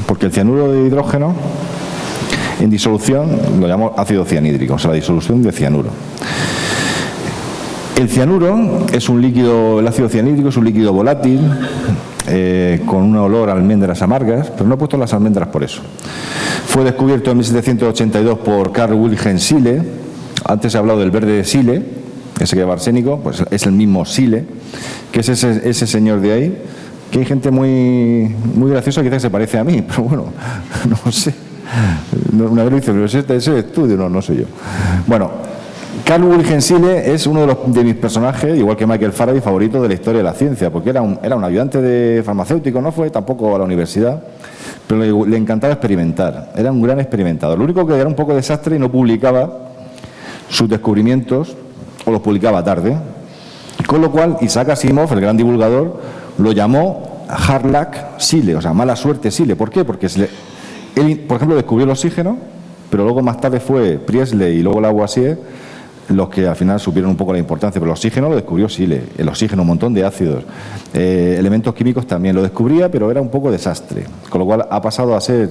porque el cianuro de hidrógeno en disolución lo llamamos ácido cianhídrico, o sea, la disolución de cianuro. El cianuro es un líquido, el ácido cianhídrico es un líquido volátil con un olor a almendras amargas, pero no he puesto las almendras por eso. Fue descubierto en 1782 por Carl Wilhelm Scheele. Antes he hablado del verde Scheele, ese que lleva arsénico, pues es el mismo Scheele, que es ese señor de ahí, que hay gente muy graciosa que quizás se parece a mí, pero bueno, no sé. Una vez lo dice, pero ese estudio, no sé yo. Bueno, Carl Wilhelm Scheele es uno de mis personajes, igual que Michael Faraday, favorito de la historia de la ciencia, porque era un ayudante de farmacéutico, no fue tampoco a la universidad, pero le encantaba experimentar, era un gran experimentador. Lo único que era un poco desastre y no publicaba sus descubrimientos, o los publicaba tarde, con lo cual Isaac Asimov, el gran divulgador, lo llamó hard luck Scheele, o sea, mala suerte Scheele. ¿Por qué? Porque él, por ejemplo, descubrió el oxígeno, pero luego más tarde fue Priestley y luego Lavoisier los que al final supieron un poco la importancia. Pero el oxígeno lo descubrió Scheele, el oxígeno, un montón de ácidos, elementos químicos también lo descubría, pero era un poco desastre, con lo cual ha pasado a ser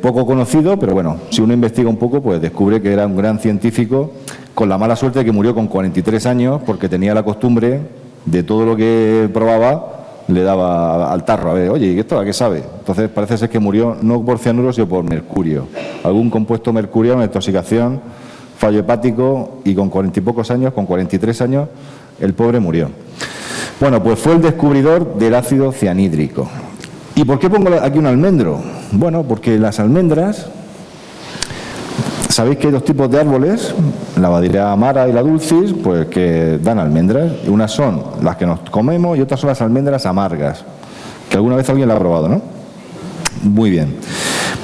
poco conocido, pero bueno, si uno investiga un poco, pues descubre que era un gran científico, con la mala suerte de que murió con 43 años, porque tenía la costumbre de todo lo que probaba le daba al tarro, a ver, oye, ¿y esto a qué sabe? Entonces parece ser que murió no por cianuro, sino por mercurio, algún compuesto mercurial, una intoxicación, fallo hepático, y con 40 y pocos años, con 43 años, el pobre murió. Bueno, pues fue el descubridor del ácido cianhídrico. ¿Y por qué pongo aquí un almendro? Bueno, porque las almendras sabéis que hay dos tipos de árboles, la Badirá amara y la dulcis, pues que dan almendras. Unas son las que nos comemos y otras son las almendras amargas, que alguna vez alguien la ha probado, ¿no? Muy bien.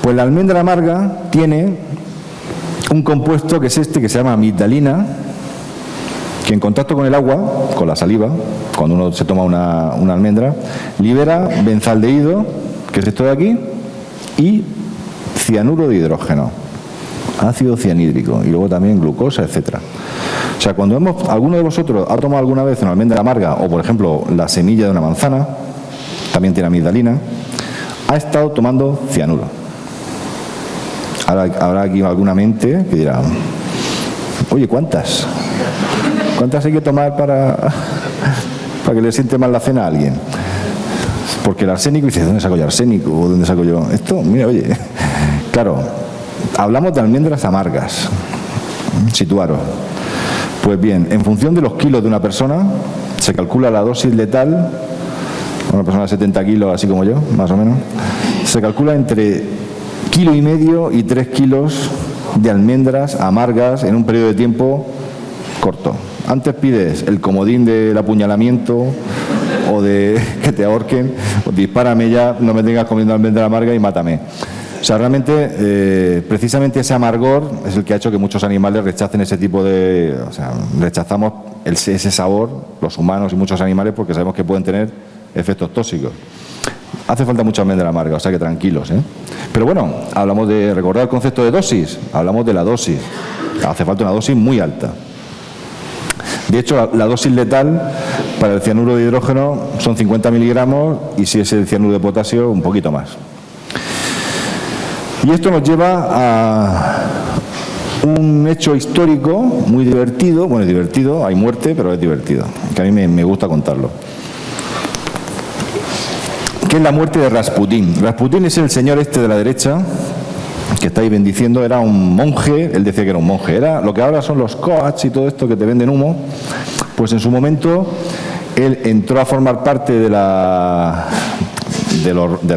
Pues la almendra amarga tiene un compuesto que es este, que se llama amigdalina, que en contacto con el agua, con la saliva, cuando uno se toma una almendra, libera benzaldehído, que es esto de aquí, y cianuro de hidrógeno, ácido cianhídrico, y luego también glucosa, etcétera. O sea, cuando alguno de vosotros ha tomado alguna vez una almendra amarga, o por ejemplo la semilla de una manzana, también tiene amigdalina, ha estado tomando cianuro. Ahora habrá aquí alguna mente que dirá, oye, ¿cuántas hay que tomar para que le siente mal la cena a alguien? Porque el arsénico, dice, ¿dónde saco yo arsénico? ¿O dónde saco yo esto? Mira, oye, claro, hablamos de almendras amargas, situaros. Pues bien, en función de los kilos de una persona, se calcula la dosis letal, una persona de 70 kilos, así como yo, más o menos, se calcula entre 1,5 kg y 3 kilos de almendras amargas en un periodo de tiempo corto. Antes pides el comodín del apuñalamiento o de que te ahorquen, o dispárame ya, no me tengas comiendo almendra amarga y mátame. O sea, realmente, precisamente ese amargor es el que ha hecho que muchos animales rechacen ese tipo de... O sea, rechazamos ese sabor, los humanos y muchos animales, porque sabemos que pueden tener efectos tóxicos. Hace falta mucha almendra amarga, o sea que tranquilos, ¿eh? Pero bueno, hablamos de recordar el concepto de dosis, hablamos de la dosis. Hace falta una dosis muy alta. De hecho, la dosis letal para el cianuro de hidrógeno son 50 miligramos y si es el cianuro de potasio, un poquito más. Y esto nos lleva a un hecho histórico muy divertido. Bueno, es divertido, hay muerte, pero es divertido, que a mí me gusta contarlo. Que es la muerte de Rasputín. Rasputín es el señor este de la derecha, que estáis bendiciendo, era un monje, él decía que era un monje, era lo que ahora son los coats y todo esto que te venden humo. Pues en su momento él entró a formar parte de la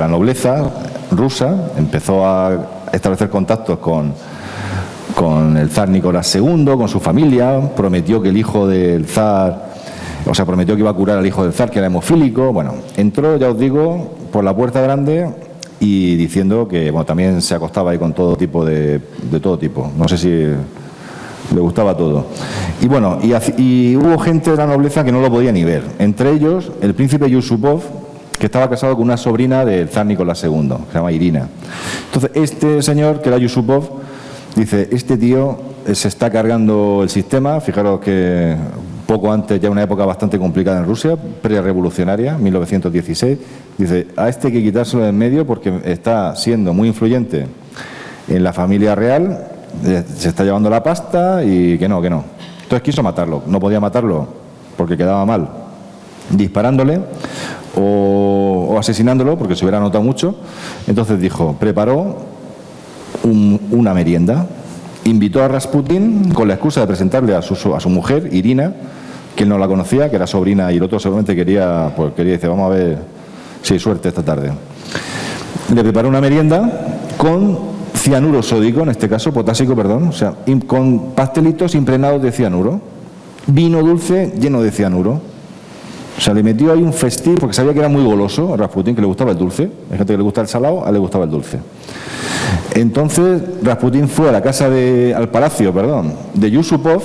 nobleza rusa, empezó a establecer contactos con el zar Nicolás II, con su familia, prometió que el hijo del zar, o sea, prometió que iba a curar al hijo del zar, que era hemofílico. Bueno, entró, ya os digo, por la puerta grande y diciendo que, bueno, también se acostaba ahí con todo tipo de todo tipo. No sé si le gustaba todo. Y bueno, y hubo gente de la nobleza que no lo podía ni ver. Entre ellos, el príncipe Yusupov, que estaba casado con una sobrina del zar Nicolás II, que se llama Irina. Entonces, este señor, que era Yusupov, dice, este tío se está cargando el sistema. Fijaros que poco antes, ya una época bastante complicada en Rusia, pre-revolucionaria, 1916, dice, a este hay que quitárselo de en medio porque está siendo muy influyente en la familia real, se está llevando la pasta y que no. Entonces quiso matarlo, no podía matarlo porque quedaba mal, disparándole o asesinándolo porque se hubiera notado mucho. Entonces dijo, preparó una merienda, invitó a Rasputín con la excusa de presentarle a su mujer, Irina, que él no la conocía, que era sobrina, y el otro seguramente quería, dice, vamos a ver si hay suerte esta tarde. Le preparó una merienda con cianuro sódico, en este caso, potásico, perdón, o sea, con pastelitos impregnados de cianuro, vino dulce lleno de cianuro. O sea, le metió ahí un festín, porque sabía que era muy goloso a Rasputín, que le gustaba el dulce. Hay gente que le gusta el salado, a él le gustaba el dulce. Entonces, Rasputín fue al palacio de Yusupov,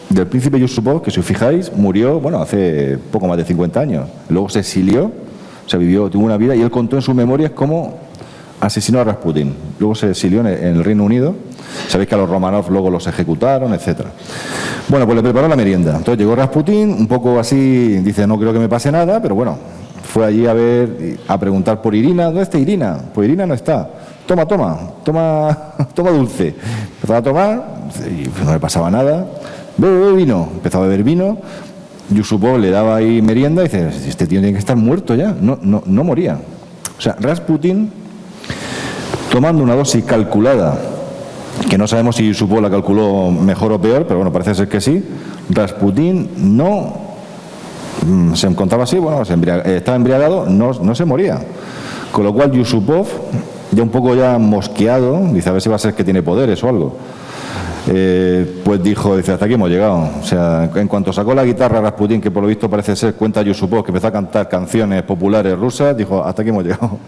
del príncipe Yusupov, que si os fijáis, murió, bueno, hace poco más de 50 años. Luego se exilió, tuvo una vida, y él contó en sus memorias cómo asesinó a Rasputín. Luego se exilió en el Reino Unido. Sabéis que a los Romanov luego los ejecutaron, etcétera. Bueno, pues le preparó la merienda. Entonces llegó Rasputín, un poco así, dice, no creo que me pase nada, pero bueno, fue allí a preguntar por Irina. ¿Dónde está Irina? Pues Irina no está. Toma dulce. Empezó a tomar y no le pasaba nada. Bebe vino. Empezó a beber vino. Yusupov le daba ahí merienda y dice, este tío tiene que estar muerto ya. No moría. O sea, Rasputín, tomando una dosis calculada, que no sabemos si Yusupov la calculó mejor o peor, pero bueno, parece ser que sí, Rasputín no se encontraba así, bueno, estaba embriagado, no se moría. Con lo cual Yusupov, ya un poco mosqueado, dice, a ver si va a ser que tiene poderes o algo. pues dice, hasta aquí hemos llegado. O sea, en cuanto sacó la guitarra Rasputín, que por lo visto parece ser, cuenta Yusupov, que empezó a cantar canciones populares rusas, dijo, hasta aquí hemos llegado.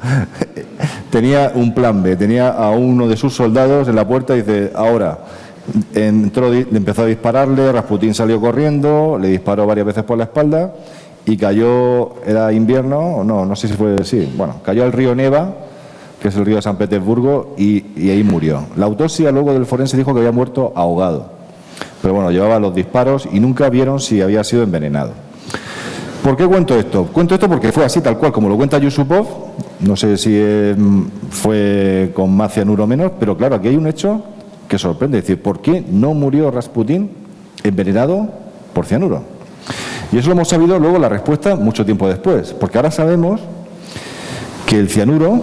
Tenía un plan B, tenía a uno de sus soldados en la puerta y dice, ahora, entró, le empezó a dispararle, Rasputín salió corriendo, le disparó varias veces por la espalda y cayó, era invierno, no sé si fue, sí, bueno, cayó al río Neva, que es el río de San Petersburgo, y ahí murió. La autopsia luego del forense dijo que había muerto ahogado, pero bueno, llevaba los disparos y nunca vieron si había sido envenenado. ¿Por qué cuento esto? Cuento esto porque fue así, tal cual, como lo cuenta Yusupov. No sé si fue con más cianuro o menos, pero claro, aquí hay un hecho que sorprende. Es decir, ¿por qué no murió Rasputín envenenado por cianuro? Y eso lo hemos sabido luego la respuesta mucho tiempo después, porque ahora sabemos que el cianuro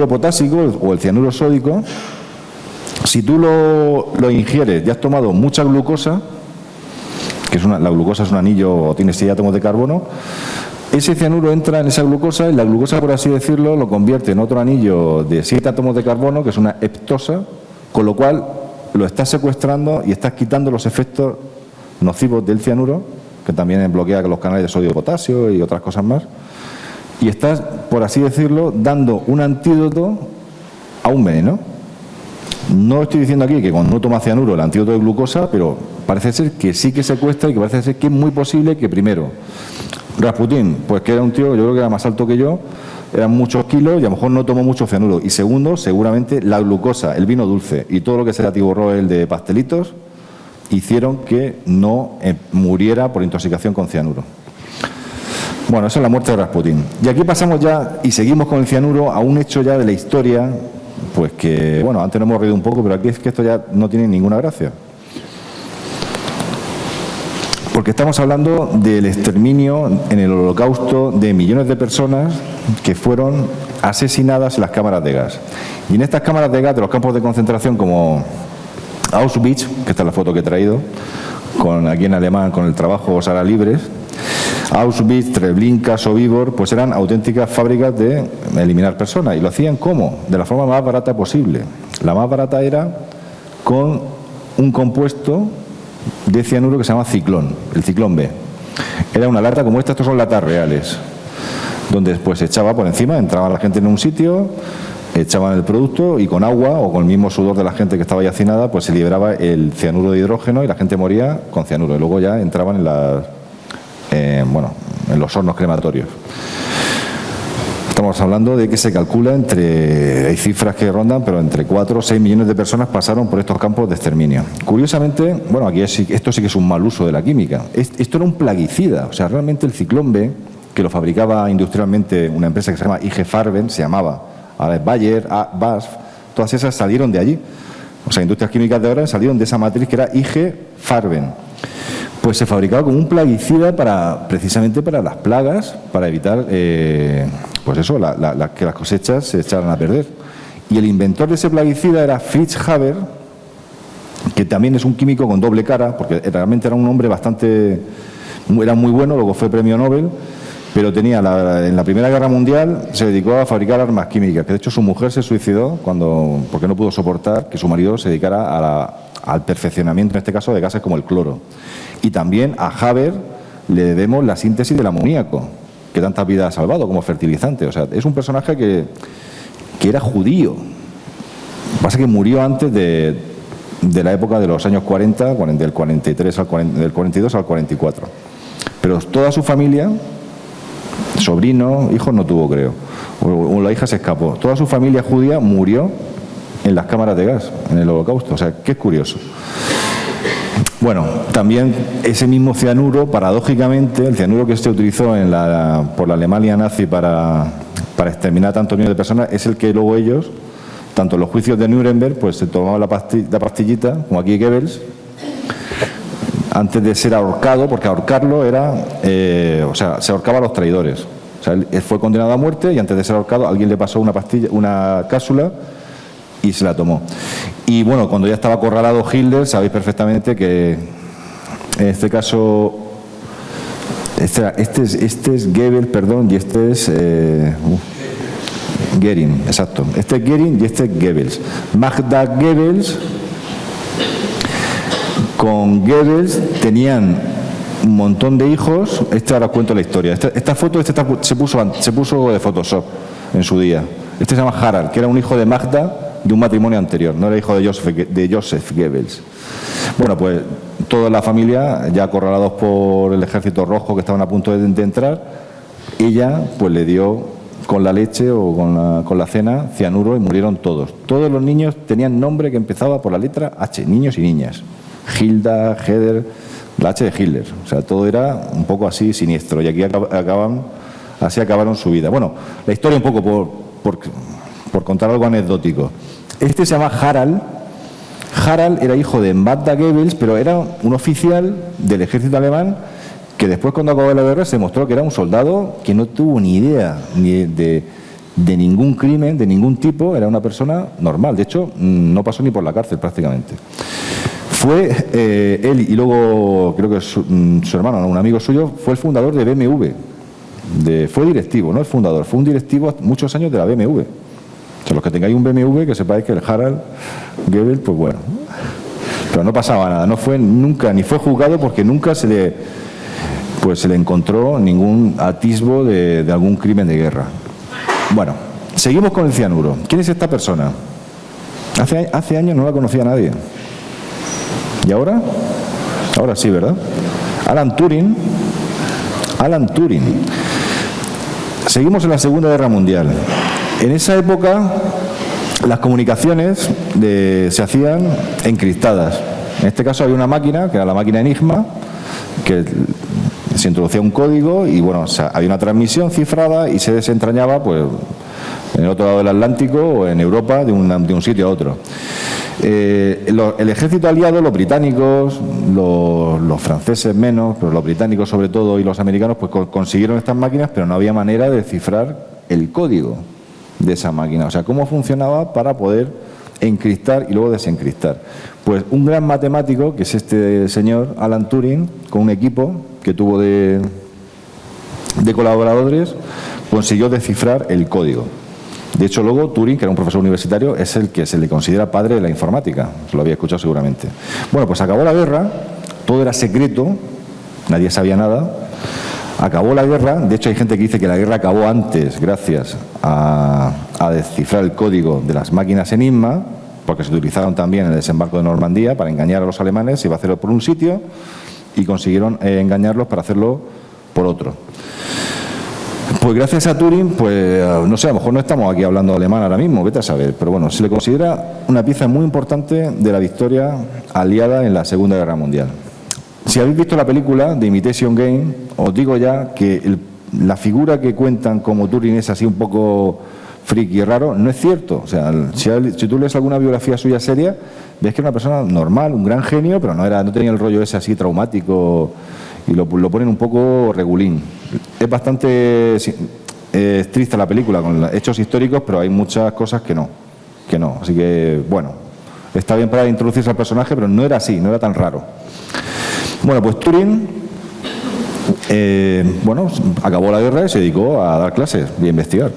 potásico o el cianuro sódico, si tú lo ingieres y has tomado mucha glucosa, que es la glucosa es un anillo o tiene 6 átomos de carbono, ese cianuro entra en esa glucosa y la glucosa, por así decirlo, lo convierte en otro anillo de 7 átomos de carbono, que es una heptosa, con lo cual lo estás secuestrando y estás quitando los efectos nocivos del cianuro, que también bloquea los canales de sodio-potasio y otras cosas más, y estás, por así decirlo, dando un antídoto a un veneno. No estoy diciendo aquí que cuando uno toma cianuro el antídoto de glucosa, pero parece ser que sí que secuestra y que parece ser que es muy posible que primero Rasputín, pues que era un tío, yo creo que era más alto que yo, eran muchos kilos y a lo mejor no tomó mucho cianuro. Y segundo, seguramente la glucosa, el vino dulce y todo lo que se le atiborró él de pastelitos hicieron que no muriera por intoxicación con cianuro. Bueno, esa es la muerte de Rasputín. Y aquí pasamos ya y seguimos con el cianuro a un hecho ya de la historia, pues que, bueno, antes nos hemos reído un poco, pero aquí es que esto ya no tiene ninguna gracia. Porque estamos hablando del exterminio en el Holocausto de millones de personas que fueron asesinadas en las cámaras de gas. Y en estas cámaras de gas de los campos de concentración como Auschwitz, que esta es la foto que he traído, aquí en alemán con el trabajo Sara Libres, Auschwitz, Treblinka, Sobibor, pues eran auténticas fábricas de eliminar personas. ¿Y lo hacían cómo? De la forma más barata posible. La más barata era con un compuesto de cianuro que se llama ciclón, el ciclón B. Era una lata como esta, estos son latas reales, donde después se echaba por encima, entraba la gente en un sitio, echaban el producto y con agua o con el mismo sudor de la gente que estaba ya hacinada, pues se liberaba el cianuro de hidrógeno y la gente moría con cianuro. Y luego ya entraban en los hornos crematorios. Estamos hablando de que se calcula hay cifras que rondan, pero entre 4 o 6 millones de personas pasaron por estos campos de exterminio. Curiosamente, bueno, aquí esto sí que es un mal uso de la química. Esto era un plaguicida, o sea, realmente el ciclón B, que lo fabricaba industrialmente una empresa que se llama IG Farben, se llamaba, ahora es Bayer, BASF, todas esas salieron de allí. O sea, industrias químicas de ahora salieron de esa matriz que era IG Farben. Pues se fabricaba como un plaguicida precisamente para las plagas, para evitar pues eso, que las cosechas se echaran a perder. Y el inventor de ese plaguicida era Fritz Haber, que también es un químico con doble cara, porque realmente era un hombre era muy bueno, luego fue premio Nobel, pero tenía en la Primera Guerra Mundial se dedicó a fabricar armas químicas, que de hecho su mujer se suicidó porque no pudo soportar que su marido se dedicara al perfeccionamiento, en este caso, de gases como el cloro. Y también a Haber le debemos la síntesis del amoníaco, que tantas vidas ha salvado como fertilizante. O sea, es un personaje que era judío. Lo que pasa es que murió antes de la época de los años 40, del 43 del 42 al 44. Pero toda su familia, sobrino, hijos no tuvo, creo, o la hija se escapó. Toda su familia judía murió en las cámaras de gas, en el Holocausto. O sea, que es curioso. Bueno, también ese mismo cianuro, paradójicamente, el cianuro que se utilizó por la Alemania nazi para exterminar tantos millones de personas, es el que luego ellos, tanto en los juicios de Nuremberg, pues se tomaban la pastillita, como aquí Goebbels, antes de ser ahorcado, porque ahorcarlo era, se ahorcaba a los traidores. O sea, él fue condenado a muerte y antes de ser ahorcado alguien le pasó una cápsula y se la tomó. Y bueno, cuando ya estaba acorralado Hitler, sabéis perfectamente que en este caso este es Goebbels, perdón, y este es Göring, exacto. Este es Göring y este es Goebbels. Magda Goebbels con Goebbels tenían un montón de hijos. Ahora os cuento la historia. Esta foto se puso de Photoshop en su día. Se llama Harald, que era un hijo de Magda de un matrimonio anterior, no era hijo de Joseph Goebbels. Bueno, pues toda la familia, ya acorralados por el ejército rojo que estaban a punto de entrar, ella pues le dio con la leche o con la cena cianuro y murieron todos. Todos los niños tenían nombre que empezaba por la letra H, niños y niñas. Hilda, Heder, la H de Hitler. O sea, todo era un poco así siniestro y aquí así acabaron su vida. Bueno, la historia un poco por contar algo anecdótico. Se llama Harald. Harald era hijo de Magda Goebbels, pero era un oficial del ejército alemán que después, cuando acabó la guerra, se mostró que era un soldado que no tuvo ni idea ni de ningún crimen, de ningún tipo. Era una persona normal. De hecho, no pasó ni por la cárcel prácticamente. Fue él y luego creo que su hermano, un amigo suyo, fue el fundador de BMW. Fue directivo, no el fundador, fue un directivo muchos años de la BMW. O sea, los que tengáis un BMW, que sepáis que el Harald Goebbels, pues bueno. Pero no pasaba nada, no fue nunca, ni fue juzgado porque nunca se le encontró ningún atisbo de algún crimen de guerra. Bueno, seguimos con el cianuro. ¿Quién es esta persona? Hace años no la conocía nadie. ¿Y ahora? Ahora sí, ¿verdad? Alan Turing. Seguimos en la Segunda Guerra Mundial. En esa época las comunicaciones se hacían encriptadas. En este caso había una máquina, que era la máquina Enigma, que se introducía un código y bueno, o sea, había una transmisión cifrada y se desentrañaba pues en el otro lado del Atlántico o en Europa de un sitio a otro. El ejército aliado, los británicos, los franceses menos, pero los británicos sobre todo y los americanos, pues consiguieron estas máquinas, pero no había manera de descifrar el código de esa máquina. O sea, cómo funcionaba para poder encriptar y luego desencriptar. Pues un gran matemático, que es este señor Alan Turing, con un equipo que tuvo de colaboradores, consiguió descifrar el código. De hecho, luego Turing, que era un profesor universitario, es el que se le considera padre de la informática. Se lo había escuchado seguramente. Bueno, pues acabó la guerra, todo era secreto, nadie sabía nada. Acabó la guerra, de hecho hay gente que dice que la guerra acabó antes gracias a descifrar el código de las máquinas Enigma, porque se utilizaron también en el desembarco de Normandía para engañar a los alemanes. Iba a hacerlo por un sitio y consiguieron engañarlos para hacerlo por otro. Pues gracias a Turing, pues no sé, a lo mejor no estamos aquí hablando alemán ahora mismo, vete a saber, pero bueno, se le considera una pieza muy importante de la victoria aliada en la Segunda Guerra Mundial. Si habéis visto la película de Imitation Game, os digo ya que la figura que cuentan como Turing es así un poco friki y raro, no es cierto. O sea, si tú lees alguna biografía suya seria, ves que era una persona normal, un gran genio, pero no tenía el rollo ese así traumático y lo ponen un poco regulín. Es bastante triste la película con hechos históricos, pero hay muchas cosas que no. Así que, bueno, está bien para introducirse al personaje, pero no era así, no era tan raro. Bueno, pues Turing, acabó la guerra y se dedicó a dar clases y a investigar.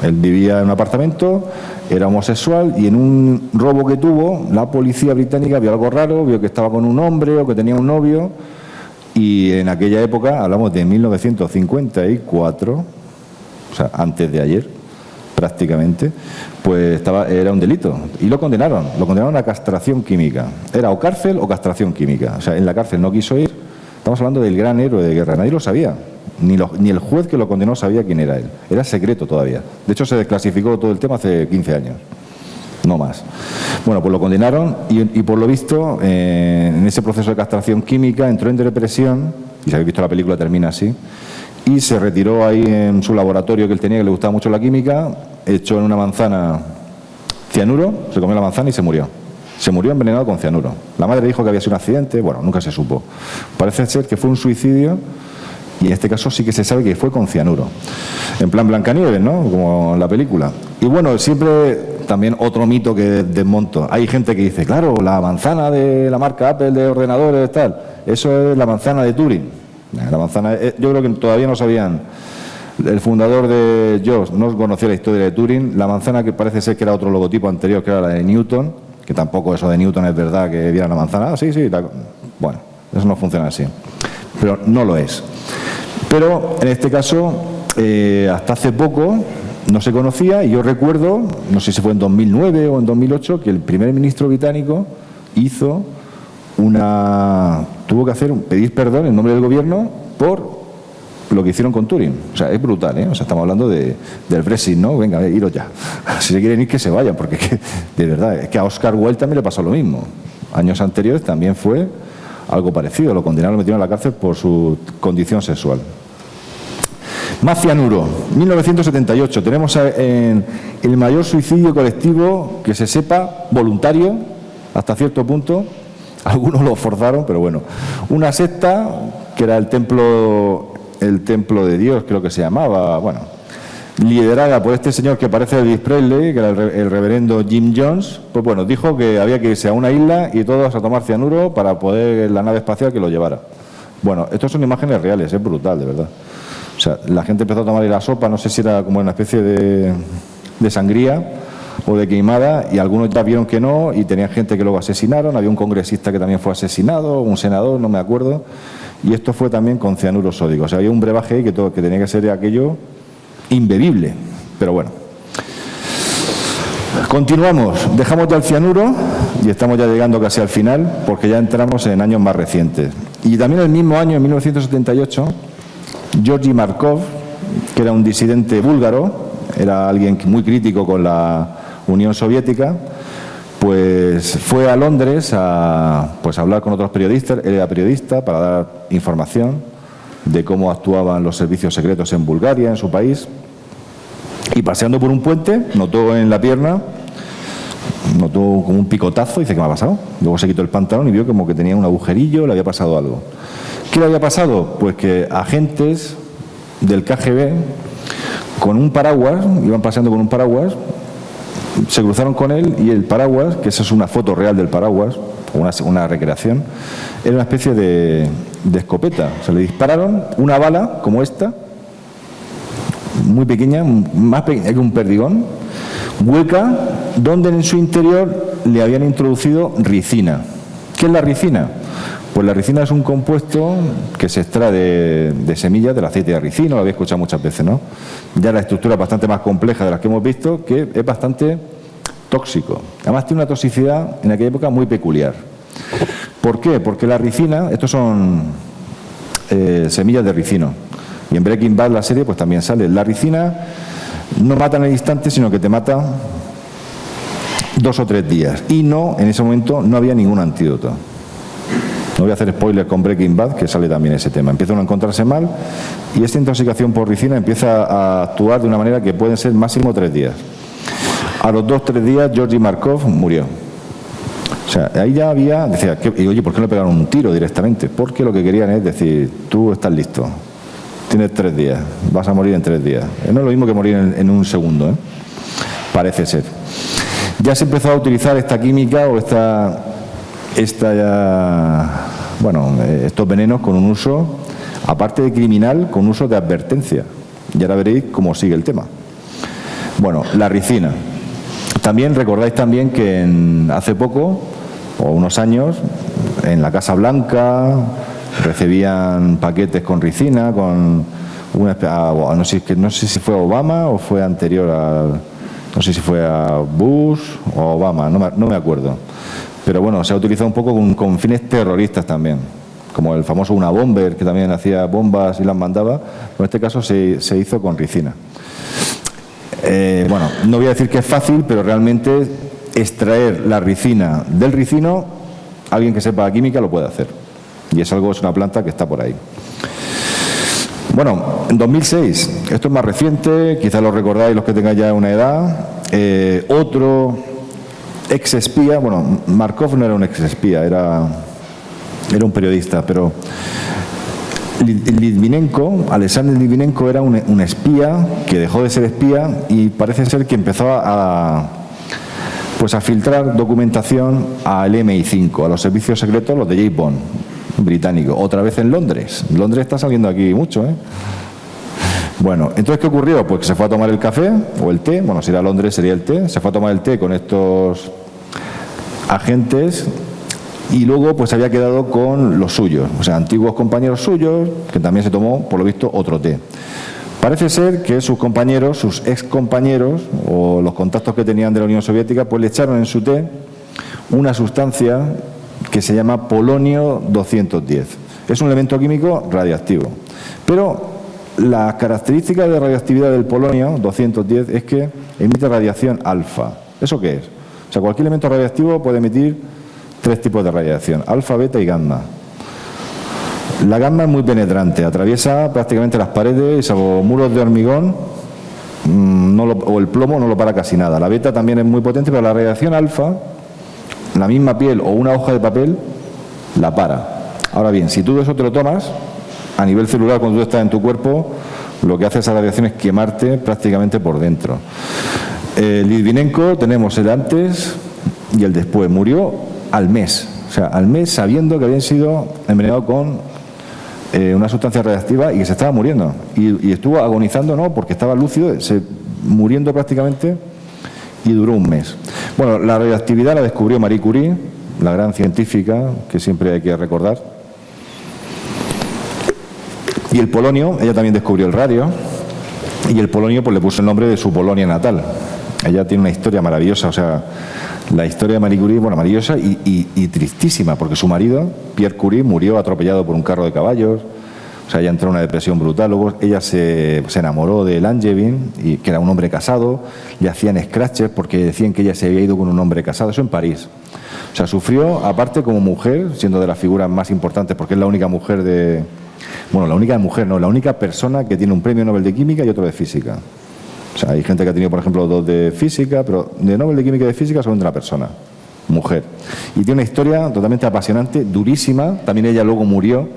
Él vivía en un apartamento, era homosexual y en un robo que tuvo, la policía británica vio algo raro, vio que estaba con un hombre o que tenía un novio. Y en aquella época, hablamos de 1954, o sea, antes de ayer, prácticamente, pues era un delito. Y lo condenaron a castración química. Era o cárcel o castración química. O sea, en la cárcel no quiso ir. Estamos hablando del gran héroe de guerra. Nadie lo sabía. Ni el juez que lo condenó sabía quién era él. Era secreto todavía. De hecho, se desclasificó todo el tema hace 15 años. No más. Bueno, pues lo condenaron y por lo visto, en ese proceso de castración química entró en depresión, y si habéis visto la película termina así, y se retiró ahí en su laboratorio que él tenía, que le gustaba mucho la química, echó en una manzana cianuro, se comió la manzana y se murió. Se murió envenenado con cianuro. La madre dijo que había sido un accidente, bueno, nunca se supo. Parece ser que fue un suicidio. Y en este caso sí que se sabe que fue con cianuro. En plan Blancanieves, ¿no? Como la película. Y bueno, siempre también otro mito que desmonto. Hay gente que dice, claro, la manzana de la marca Apple de ordenadores, tal, eso es la manzana de Turing. La manzana, yo creo que todavía no sabían. El fundador de JOS no conocía la historia de Turing. La manzana, que parece ser que era otro logotipo anterior, que era la de Newton, que tampoco eso de Newton es verdad que viera la manzana. Sí, Bueno, eso no funciona así, pero no lo es. Pero en este caso, hasta hace poco no se conocía, y yo recuerdo, no sé si fue en 2009 o en 2008, que el primer ministro británico tuvo que pedir perdón en nombre del gobierno por lo que hicieron con Turing. O sea, es brutal, ¿eh? O sea, estamos hablando del Brexit, ¿no? Venga, iros ya. Si se quieren ir, que se vayan, porque de verdad, es que a Oscar Wilde también le pasó lo mismo. Años anteriores también fue algo parecido, lo condenaron, lo metieron a la cárcel por su condición sexual. Más cianuro, 1978, tenemos el mayor suicidio colectivo que se sepa, voluntario, hasta cierto punto, algunos lo forzaron, pero bueno, una secta que era el templo de Dios, creo que se llamaba, bueno, liderada por este señor que parece Elvis Presley, que era el reverendo Jim Jones, pues bueno, dijo que había que irse a una isla y todos a tomar cianuro para poder la nave espacial que lo llevara. Bueno, estas son imágenes reales, es brutal, de verdad. O sea, la gente empezó a tomar la sopa, no sé si era como una especie de sangría o de queimada, y algunos ya vieron que no, y tenían gente que luego asesinaron, había un congresista que también fue asesinado, un senador, no me acuerdo, y esto fue también con cianuro sódico. O sea, había un brebaje ahí que tenía que ser aquello imbebible, pero bueno. Continuamos, dejamos ya el cianuro y estamos ya llegando casi al final, porque ya entramos en años más recientes. Y también el mismo año, en 1978, Georgi Markov, que era un disidente búlgaro, era alguien muy crítico con la Unión Soviética, pues fue a Londres a hablar con otros periodistas. Él era periodista, para dar información de cómo actuaban los servicios secretos en Bulgaria, en su país, y paseando por un puente notó en la pierna, notó como un picotazo, y dice: ¿qué me ha pasado? Luego se quitó el pantalón y vio como que tenía un agujerillo, le había pasado algo. ¿Qué le había pasado? Pues que agentes del KGB con un paraguas, iban paseando con un paraguas, se cruzaron con él, y el paraguas, que esa es una foto real del paraguas, una recreación, era una especie de escopeta. O sea, le dispararon una bala como esta, muy pequeña, más pequeña que un perdigón, hueca, donde en su interior le habían introducido ricina. ¿Qué es la ricina? Pues la ricina es un compuesto que se extrae de semillas del aceite de ricino, lo habéis escuchado muchas veces, ¿no? Ya la estructura es bastante más compleja de las que hemos visto, que es bastante tóxico. Además tiene una toxicidad en aquella época muy peculiar. ¿Por qué? Porque la ricina, estos son semillas de ricino, y en Breaking Bad, la serie, pues también sale. La ricina no mata en el instante, sino que te mata 2 o 3 días, y en ese momento no había ningún antídoto. No voy a hacer spoiler con Breaking Bad, que sale también ese tema. Empiezan a encontrarse mal, y esta intoxicación por ricina empieza a actuar de una manera que pueden ser máximo 3 días. A los 2-3 días, Georgi Markov murió. O sea, ahí ya decía, y oye, ¿por qué no le pegaron un tiro directamente? Porque lo que querían es decir: tú estás listo, tienes 3 días, vas a morir en 3 días. No es lo mismo que morir en un segundo, ¿eh? Parece ser. Ya se empezó a utilizar esta química o estos venenos con un uso, aparte de criminal, con uso de advertencia. Y ahora veréis cómo sigue el tema. Bueno, la ricina. También recordáis también que hace poco, o unos años, en la Casa Blanca recibían paquetes con ricina, con no sé si fue Obama o fue anterior no sé si fue a Bush o Obama, no me acuerdo. Pero bueno, se ha utilizado un poco con fines terroristas también, como el famoso Una Bomber, que también hacía bombas y las mandaba. En este caso se hizo con ricina. Bueno, no voy a decir que es fácil, pero realmente extraer la ricina del ricino, alguien que sepa química lo puede hacer. Y es una planta que está por ahí. Bueno, en 2006, esto es más reciente, quizás lo recordáis los que tengáis ya una edad, otro ex espía, bueno, Markov no era un ex espía, era un periodista, pero Alexander Litvinenko era un espía que dejó de ser espía, y parece ser que empezó a filtrar documentación al MI5, a los servicios secretos, los de James Bond británico, otra vez en Londres. Londres está saliendo aquí mucho, ¿eh? Bueno, entonces, ¿qué ocurrió? Pues que se fue a tomar el café o el té, bueno, si era Londres sería el té, se fue a tomar el té con estos agentes y luego pues había quedado con los suyos, o sea, antiguos compañeros suyos, que también se tomó, por lo visto, otro té. Parece ser que sus compañeros, sus excompañeros, o los contactos que tenían de la Unión Soviética, pues le echaron en su té una sustancia que se llama polonio 210. Es un elemento químico radiactivo. Pero las características de radioactividad del polonio 210 es que emite radiación alfa. ¿Eso qué es? O sea, cualquier elemento radiactivo puede emitir 3 tipos de radiación: alfa, beta y gamma. La gamma es muy penetrante, atraviesa prácticamente las paredes y salvo muros de hormigón o el plomo no lo para casi nada. La beta también es muy potente, pero la radiación alfa, la misma piel o una hoja de papel, la para. Ahora bien, si tú eso te lo tomas, a nivel celular, cuando tú estás en tu cuerpo, lo que hace esa radiación es quemarte prácticamente por dentro. Litvinenko, tenemos el antes y el después. Murió al mes, o sea, al mes sabiendo que habían sido envenenados con una sustancia radiactiva y que se estaba muriendo. Y estuvo agonizando, no, porque estaba lúcido, muriendo prácticamente, y duró un mes. Bueno, la radioactividad la descubrió Marie Curie, la gran científica que siempre hay que recordar. Y el polonio, ella también descubrió el radio, y el polonio pues le puso el nombre de su Polonia natal. Ella tiene una historia maravillosa, o sea, la historia de Marie Curie, bueno, maravillosa y tristísima, porque su marido, Pierre Curie, murió atropellado por un carro de caballos. O sea, ella entró en una depresión brutal. Luego ella se enamoró de Langevin, que era un hombre casado. Le hacían scratches porque decían que ella se había ido con un hombre casado. Eso en París. O sea, sufrió, aparte como mujer, siendo de las figuras más importantes, porque es la única mujer de... Bueno, la única mujer, no, la única persona que tiene un premio Nobel de Química y otro de Física. O sea, hay gente que ha tenido, por ejemplo, 2 de Física, pero de Nobel de Química y de Física solamente una persona, mujer. Y tiene una historia totalmente apasionante, durísima. También ella luego murió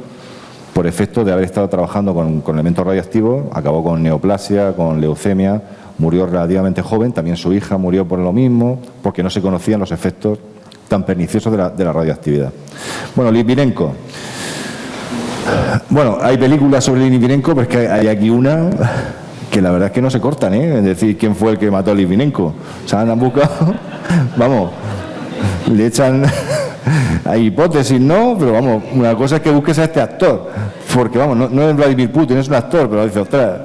por efecto de haber estado trabajando con elementos radioactivos. Acabó con neoplasia, con leucemia, murió relativamente joven. También su hija murió por lo mismo, porque no se conocían los efectos tan perniciosos de la radioactividad. Bueno, Litvinenko. Bueno, hay películas sobre Litvinenko, pero es que hay aquí una que la verdad es que no se cortan, ¿eh? Es decir, quién fue el que mató a Litvinenko. O sea, han buscado, vamos, le echan, hay hipótesis, ¿no? Pero vamos, una cosa es que busques a este actor, porque vamos, no es Vladimir Putin, es un actor, pero dice, ostras,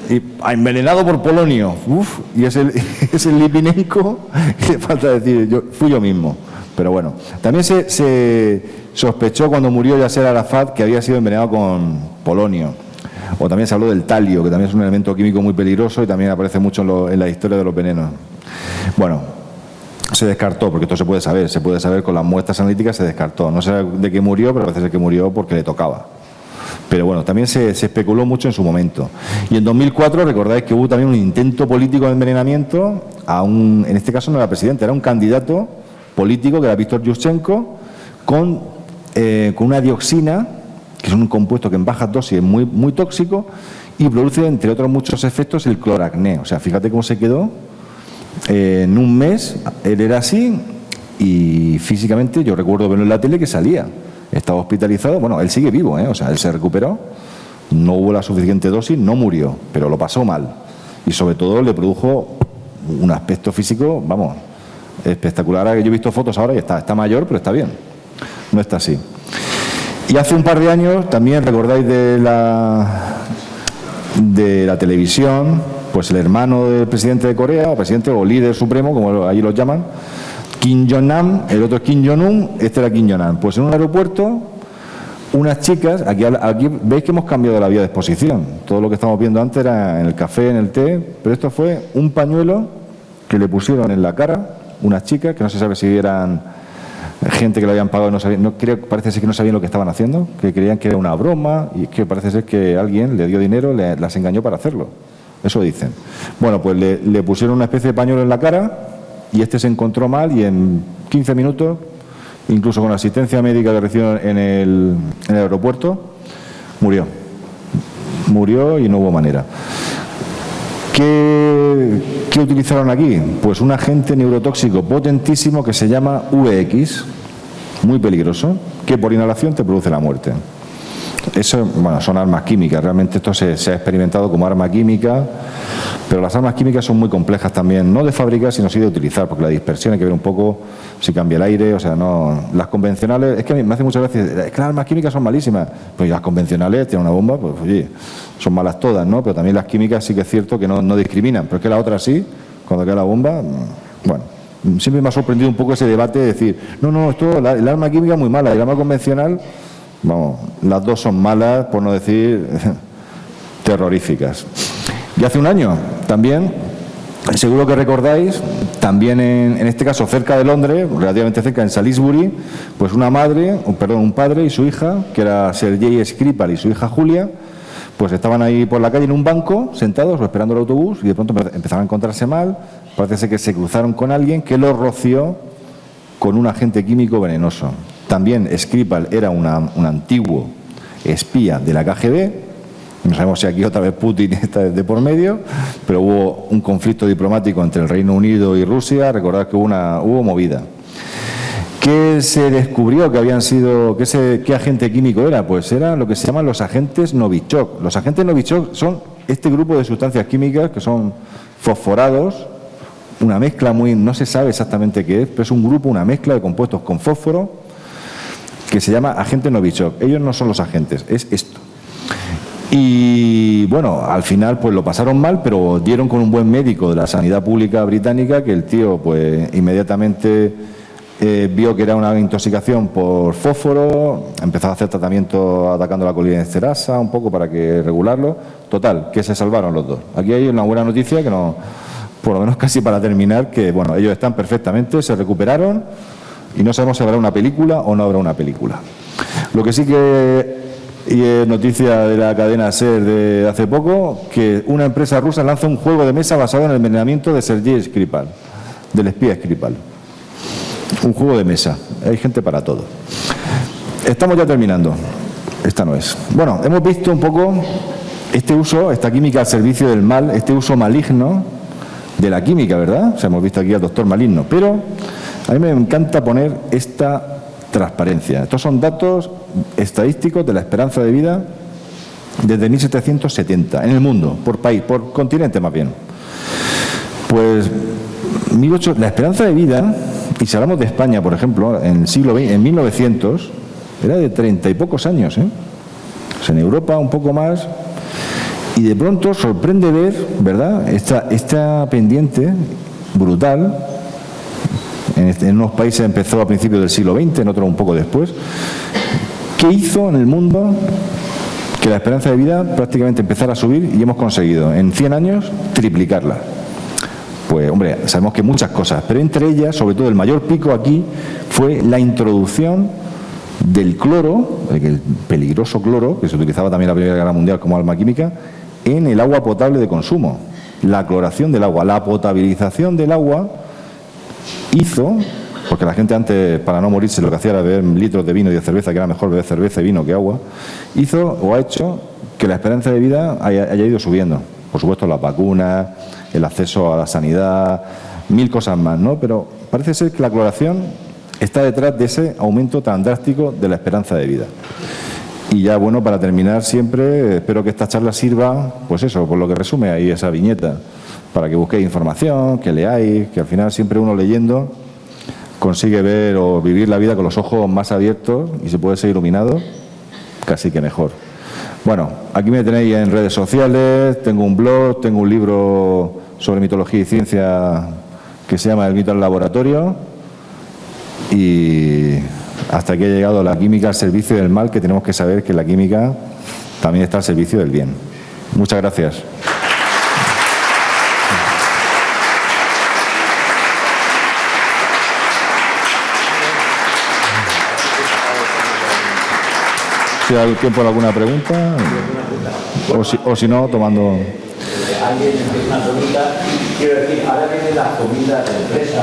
y envenenado por polonio, y es el Litvinenko, que le falta decir, fui yo mismo. Pero bueno, también se sospechó cuando murió Yasser Arafat que había sido envenenado con polonio. O también se habló del talio, que también es un elemento químico muy peligroso y también aparece mucho en la historia de los venenos. Bueno, se descartó, porque esto se puede saber con las muestras analíticas, se descartó. No sé de qué murió, pero parece ser que murió porque le tocaba. Pero bueno, también se especuló mucho en su momento. Y en 2004 recordáis que hubo también un intento político de envenenamiento en este caso no era presidente, era un candidato político que era Víctor Yushchenko con una dioxina, que es un compuesto que en bajas dosis es muy, muy tóxico y produce, entre otros muchos efectos, el cloracné. O sea, fíjate cómo se quedó. En un mes él era así y físicamente yo recuerdo verlo en la tele que salía. Estaba hospitalizado. Bueno, él sigue vivo, ¿eh? O sea, él se recuperó. No hubo la suficiente dosis, no murió, pero lo pasó mal. Y sobre todo le produjo un aspecto físico, vamos, espectacular. Ahora que yo he visto fotos ahora y está mayor, pero está bien. No está así. Y hace un par de años, también recordáis de la televisión, pues el hermano del presidente de Corea, o presidente o líder supremo, como allí los llaman, Kim Jong-nam, el otro es Kim Jong-un, este era Kim Jong-un. Pues en un aeropuerto, unas chicas, aquí veis que hemos cambiado la vía de exposición. Todo lo que estamos viendo antes era en el café, en el té, pero esto fue un pañuelo que le pusieron en la cara unas chicas, que no se sabe si eran gente que lo habían pagado, parece ser que no sabían lo que estaban haciendo, que creían que era una broma y que parece ser que alguien le dio dinero, las engañó para hacerlo. Eso dicen. Bueno, pues le pusieron una especie de pañuelo en la cara y este se encontró mal y en 15 minutos, incluso con la asistencia médica que recibió en el aeropuerto, murió. Murió y no hubo manera. ¿Qué utilizaron aquí? Pues un agente neurotóxico potentísimo que se llama VX, muy peligroso, que por inhalación te produce la muerte. Eso, bueno, son armas químicas. Realmente esto se ha experimentado como arma química, pero las armas químicas son muy complejas también, no de fabricar, sino sí de utilizar, porque la dispersión hay que ver un poco si cambia el aire, o sea, no. Las convencionales, es que a mí me hace muchas veces, es que las armas químicas son malísimas. Pues las convencionales tienen una bomba, pues oye, son malas todas, ¿no? Pero también las químicas sí que es cierto que no discriminan, pero es que la otra sí, cuando cae la bomba, bueno. Siempre me ha sorprendido un poco ese debate de decir, no, el arma química es muy mala y el arma convencional, vamos, las dos son malas, por no decir terroríficas. Y hace un año también, seguro que recordáis, también en este caso cerca de Londres, relativamente cerca, en Salisbury, pues un padre y su hija, que era Sergei Skripal y su hija Julia, pues estaban ahí por la calle en un banco, sentados o esperando el autobús, y de pronto empezaron a encontrarse mal. Parece ser que se cruzaron con alguien que los roció con un agente químico venenoso. También Skripal era un antiguo espía de la KGB. No sabemos si aquí otra vez Putin está de por medio, pero hubo un conflicto diplomático entre el Reino Unido y Rusia. Recordad que hubo movida. ¿Qué se descubrió que habían sido, qué agente químico era? Pues eran lo que se llaman los agentes Novichok. Los agentes Novichok son este grupo de sustancias químicas que son fosforados, una mezcla no se sabe exactamente qué es, pero es un grupo, una mezcla de compuestos con fósforo que se llama agente Novichok. Ellos no son los agentes, es esto. Y bueno, al final pues lo pasaron mal, pero dieron con un buen médico de la sanidad pública británica que el tío pues inmediatamente vio que era una intoxicación por fósforo, empezó a hacer tratamiento atacando la colinesterasa un poco para que regularlo. Total, que se salvaron los dos. Aquí hay una buena noticia que no, por lo menos casi para terminar, que bueno, ellos están perfectamente, se recuperaron y no sabemos si habrá una película o no habrá una película. Lo que sí que y es noticia de la cadena SER de hace poco, que una empresa rusa lanza un juego de mesa basado en el envenenamiento de Sergei Skripal, del espía Skripal. Un juego de mesa. Hay gente para todo. Estamos ya terminando. Esta no es. Bueno, hemos visto un poco este uso, esta química al servicio del mal, este uso maligno de la química, ¿verdad? O sea, hemos visto aquí al doctor maligno. Pero a mí me encanta poner esta transparencia. Estos son datos estadísticos de la esperanza de vida desde 1770 en el mundo, por país, por continente más bien. Pues la esperanza de vida, y si hablamos de España, por ejemplo, en el siglo XX, en 1900, era de 30 y pocos años, ¿eh? O sea, en Europa un poco más, y de pronto sorprende ver, ¿verdad?, esta pendiente brutal. En unos países empezó a principios del siglo XX, en otros un poco después. ¿Qué hizo en el mundo que la esperanza de vida prácticamente empezara a subir y hemos conseguido en 100 años triplicarla? Pues, hombre, sabemos que muchas cosas, pero entre ellas, sobre todo el mayor pico aquí, fue la introducción del cloro, el peligroso cloro, que se utilizaba también en la Primera Guerra Mundial como arma química, en el agua potable de consumo. La cloración del agua, la potabilización del agua hizo, porque la gente antes, para no morirse, lo que hacía era beber litros de vino y de cerveza, que era mejor beber cerveza y vino que agua, hizo o ha hecho que la esperanza de vida haya ido subiendo. Por supuesto, las vacunas, el acceso a la sanidad, 1000 cosas más, ¿no? Pero parece ser que la cloración está detrás de ese aumento tan drástico de la esperanza de vida. Y ya, bueno, para terminar siempre, espero que esta charla sirva, pues eso, por lo que resume ahí esa viñeta, para que busquéis información, que leáis, que al final siempre uno leyendo consigue ver o vivir la vida con los ojos más abiertos y se puede ser iluminado, casi que mejor. Bueno, aquí me tenéis en redes sociales, tengo un blog, tengo un libro sobre mitología y ciencia que se llama El mito al laboratorio, y hasta aquí ha llegado la química al servicio del mal, que tenemos que saber que la química también está al servicio del bien. Muchas gracias. Si hay tiempo para alguna pregunta, o si no, tomando. Alguien empieza una pregunta, quiero decir, ahora vienen las comidas de empresa,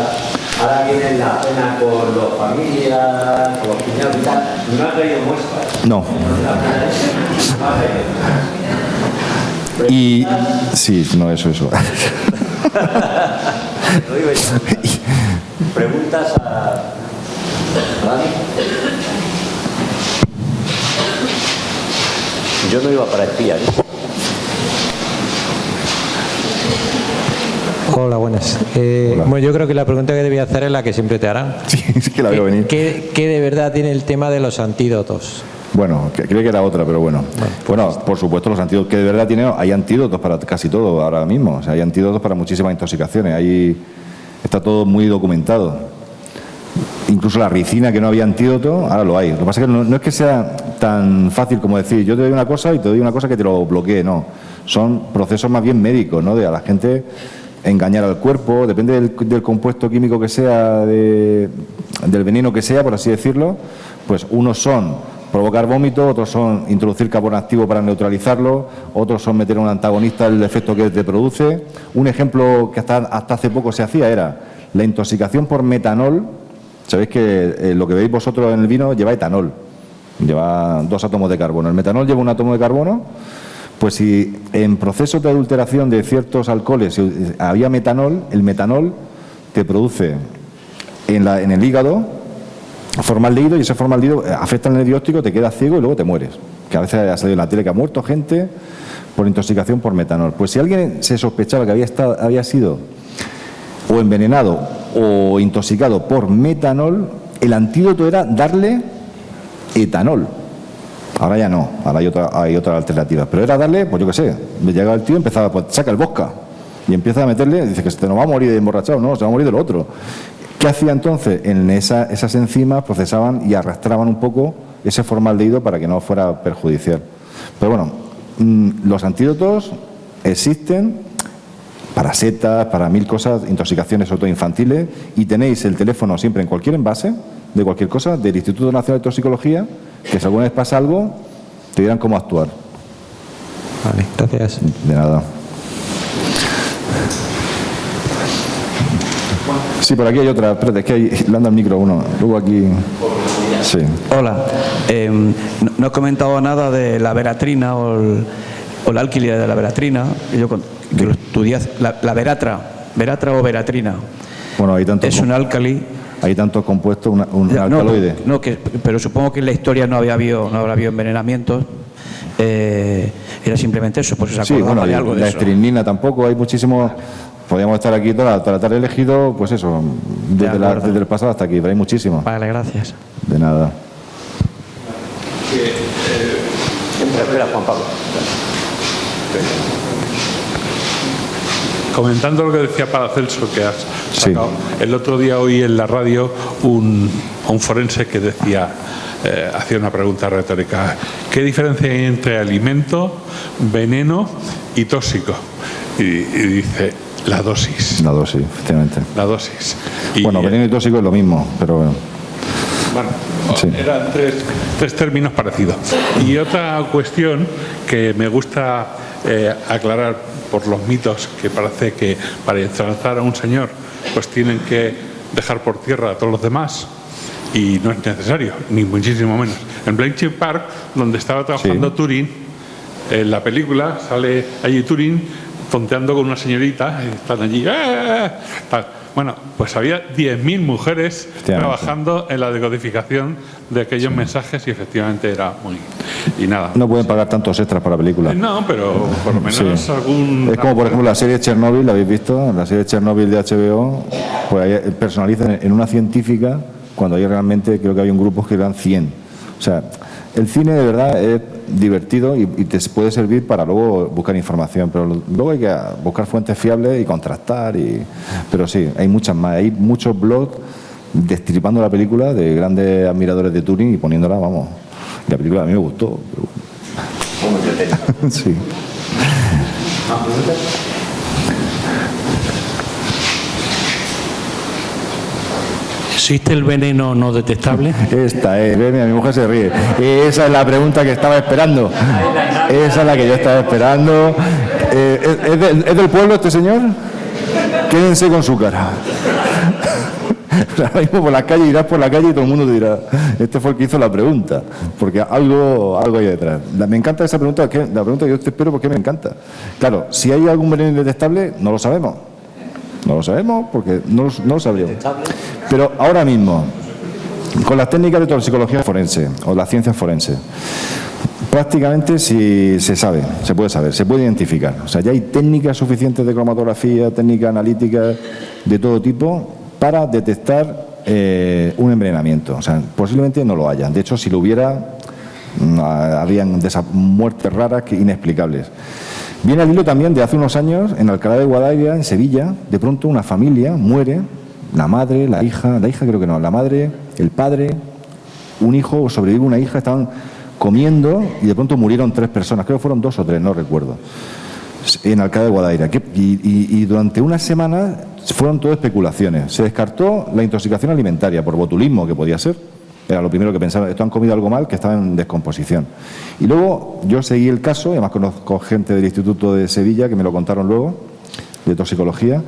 ahora viene la cena con los familias, con los cuñados y tal, no ha traído muestras. No. Y sí, no, eso. Preguntas a Dani. Yo no iba para espiar, ¿eh? Hola, buenas. Hola. Bueno, yo creo que la pregunta que debía hacer es la que siempre te harán. Sí, sí que la veo venir. ¿Qué de verdad tiene el tema de los antídotos? Bueno, creía que era otra, pero bueno. Bueno, por supuesto, los antídotos que de verdad tiene, hay antídotos para casi todo ahora mismo. O sea, hay antídotos para muchísimas intoxicaciones. Ahí está todo muy documentado. Incluso la ricina, que no había antídoto, ahora lo hay. Lo que pasa es que no es que sea tan fácil como decir, yo te doy una cosa y te doy una cosa que te lo bloquee, no. Son procesos más bien médicos, ¿no? De a la gente engañar al cuerpo, depende del compuesto químico que sea, del veneno que sea, por así decirlo, pues unos son provocar vómito, otros son introducir carbono activo para neutralizarlo, otros son meter un antagonista del efecto que te produce. Un ejemplo que hasta hace poco se hacía era la intoxicación por metanol. Sabéis que lo que veis vosotros en el vino lleva etanol, lleva 2 átomos de carbono. El metanol lleva un átomo de carbono. Pues si en procesos de adulteración de ciertos alcoholes había metanol, el metanol te produce en el hígado formaldehído, y ese formaldehído afecta al nervio óptico, te quedas ciego y luego te mueres. Que a veces ha salido en la tele que ha muerto gente por intoxicación por metanol. Pues si alguien se sospechaba que había sido o envenenado o intoxicado por metanol, el antídoto era darle etanol. Ahora ya no, ahora hay otras alternativas. Pero era darle, pues yo qué sé, me llegaba el tío y empezaba, pues saca el vodka. Y empieza a meterle, dice que se nos va a morir de emborrachado, no, se va a morir de lo otro. ¿Qué hacía entonces? En esas enzimas procesaban y arrastraban un poco ese formaldehído para que no fuera perjudicial. Pero bueno, los antídotos existen para setas, para 1000 cosas, intoxicaciones sobre todo infantiles, y tenéis el teléfono siempre en cualquier envase de cualquier cosa del Instituto Nacional de Toxicología, que si alguna vez pasa algo, te dirán cómo actuar. Vale, gracias. De nada. Sí, por aquí hay otra. Espérate, es que le anda el micro uno. Luego aquí. Sí. Hola. No he comentado nada de la veratrina o la alquilidad de la veratrina. Yo que lo estudié, la veratra o veratrina. Bueno, hay tantos. Es un álcali. Hay tantos compuestos, un alcaloide. Pero supongo que en la historia no habrá habido envenenamientos. Era simplemente eso, pues se acordaba de algo de la eso. estrinina tampoco, hay muchísimos. Podríamos estar aquí toda la tarde elegido, pues eso, desde el pasado hasta aquí, pero hay muchísimos. Vale, gracias. De nada. Espera, Juan Pablo. Comentando lo que decía Paracelso, que has sacado, el otro día oí en la radio un forense que decía, hacía una pregunta retórica: ¿qué diferencia hay entre alimento, veneno y tóxico? Y dice, la dosis. La dosis, efectivamente. La dosis. Bueno, veneno y tóxico es lo mismo, pero bueno. Bueno, sí. Eran tres términos parecidos. Y otra cuestión que me gusta aclarar por los mitos, que parece que para ensalzar a un señor pues tienen que dejar por tierra a todos los demás, y no es necesario, ni muchísimo menos. En Bletchley Park, donde estaba trabajando Turing, en la película sale allí Turing tonteando con una señorita, y están allí, tal. Bueno, pues había 10.000 mujeres trabajando en la decodificación de aquellos mensajes, y efectivamente era muy... Y nada. No pueden pagar tantos extras para películas. No, pero por lo menos algún... Es como, por ejemplo, la serie Chernobyl, ¿la habéis visto? La serie Chernobyl de HBO, pues ahí personalizan en una científica, cuando hay realmente, creo que hay un grupo que eran 100. O sea, el cine de verdad es divertido y te puede servir para luego buscar información, pero luego hay que buscar fuentes fiables y contrastar. Pero sí, hay muchas más. Hay muchos blogs destripando la película de grandes admiradores de Turing y poniéndola, vamos. La película a mí me gustó. Sí. ¿Existe el veneno no detectable? Esta es, mi mujer se ríe. Esa es la pregunta que estaba esperando. Esa es la que yo estaba esperando. ¿Es del pueblo este señor? Quédense con su cara. Ahora mismo por la calle, irás por la calle y todo el mundo te dirá, este fue el que hizo la pregunta, porque algo hay detrás. Me encanta esa pregunta, la pregunta que yo te espero, porque me encanta. Claro, si hay algún veneno indetectable, no lo sabemos. No lo sabemos porque no lo sabríamos. Pero ahora mismo, con las técnicas de toxicología forense o las ciencias forenses, Prácticamente sí se sabe, se puede saber, se puede identificar. O sea, ya hay técnicas suficientes de cromatografía, técnicas analíticas de todo tipo para detectar un envenenamiento. O sea, posiblemente no lo haya. De hecho, si lo hubiera, habrían muertes raras inexplicables. Viene al hilo también de hace unos años, en Alcalá de Guadaira, en Sevilla, de pronto una familia muere, la madre, la hija creo que no, la madre, el padre, un hijo, sobrevive una hija, estaban comiendo y de pronto murieron 3 personas, creo que fueron 2 o 3, no recuerdo, en Alcalá de Guadaira. Y durante una semana fueron todo especulaciones. Se descartó la intoxicación alimentaria por botulismo, que podía ser. Era lo primero que pensaba, esto han comido algo mal, que estaba en descomposición. Y luego yo seguí el caso, y además conozco gente del Instituto de Sevilla que me lo contaron luego, de toxicología.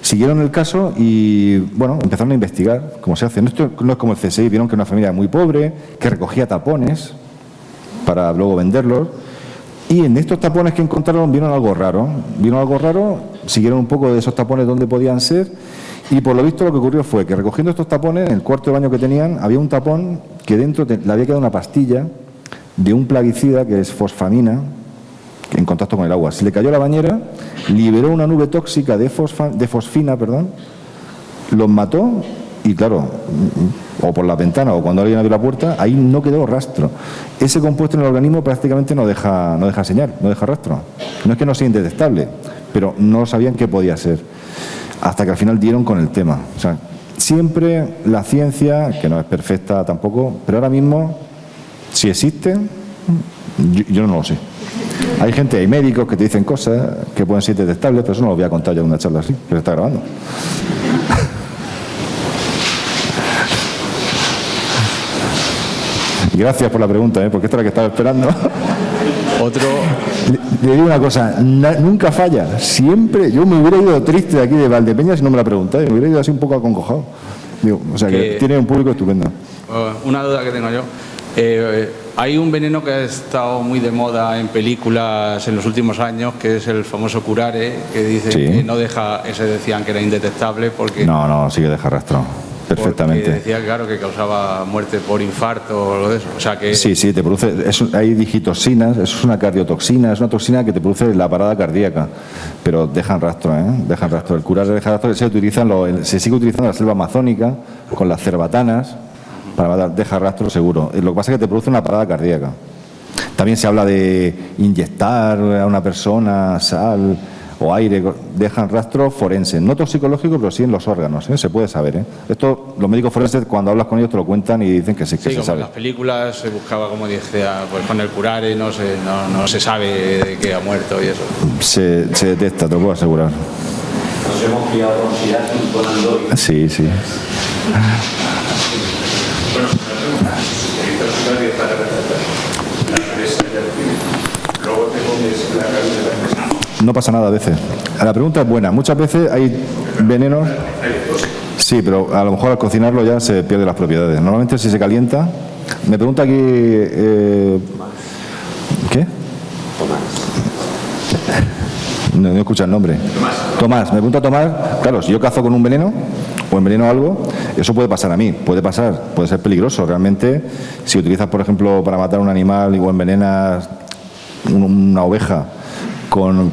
Siguieron el caso y, bueno, empezaron a investigar cómo se hace. Esto no es como el CSI, vieron que era una familia muy pobre, que recogía tapones para luego venderlos. Y en estos tapones que encontraron vieron algo raro. Siguieron un poco de esos tapones donde podían ser. Y por lo visto lo que ocurrió fue que recogiendo estos tapones, en el cuarto de baño que tenían, había un tapón que dentro le había quedado una pastilla de un plaguicida que es fosfamina, en contacto con el agua. Se le cayó a la bañera, liberó una nube tóxica de fosfina, los mató y claro, o por la ventana o cuando alguien abrió la puerta, ahí no quedó rastro. Ese compuesto en el organismo prácticamente no deja señal, no deja rastro. No es que no sea indetectable, pero no sabían qué podía ser. Hasta que al final dieron con el tema. O sea, siempre la ciencia, que no es perfecta tampoco, pero ahora mismo, si existe, yo no lo sé. Hay gente, hay médicos que te dicen cosas que pueden ser detectables, pero eso no lo voy a contar yo en una charla así, que se está grabando. Gracias por la pregunta, porque esta es la que estaba esperando. Le digo una cosa, nunca falla, siempre. Yo me hubiera ido triste de aquí de Valdepeñas si no me la preguntáis, me hubiera ido así un poco acongojado. Digo, o sea que tiene un público estupendo. Una duda que tengo yo. Hay un veneno que ha estado muy de moda en películas en los últimos años, que es el famoso curare, que dicen que no deja, ese decían que era indetectable porque... No, sí que deja rastro. Perfectamente. Porque decía, claro, que causaba muerte por infarto o algo de eso. O sea que... Sí, te produce... hay digitoxinas, eso es una cardiotoxina, es una toxina que te produce la parada cardíaca, pero dejan rastro, dejan rastro. El curare deja rastro, se sigue utilizando en la selva amazónica con las cerbatanas para matar, deja rastro seguro. Lo que pasa es que te produce una parada cardíaca. También se habla de inyectar a una persona sal o aire, dejan rastro forense, no toxicológico, pero sí en los órganos, se puede saber. Esto los médicos forenses cuando hablas con ellos te lo cuentan y dicen que sí, que se sabe. En las películas se buscaba, como decía, pues con el curare no se sabe de qué ha muerto y eso. Se detecta, te lo puedo asegurar. Nos hemos criado con SIDA y con Android. Sí. Bueno, luego te comes la carne de la empresa. No pasa nada a veces. La pregunta es buena. Muchas veces hay venenos. Sí, pero a lo mejor al cocinarlo ya se pierden las propiedades. Normalmente si se calienta. Me pregunta aquí. ¿Qué? No escucha el nombre. Tomás. Me pregunta Tomás. Claro, si yo cazo con un veneno o enveneno algo, eso puede pasar a mí. Puede ser peligroso. Realmente, si utilizas, por ejemplo, para matar un animal o envenenas una oveja con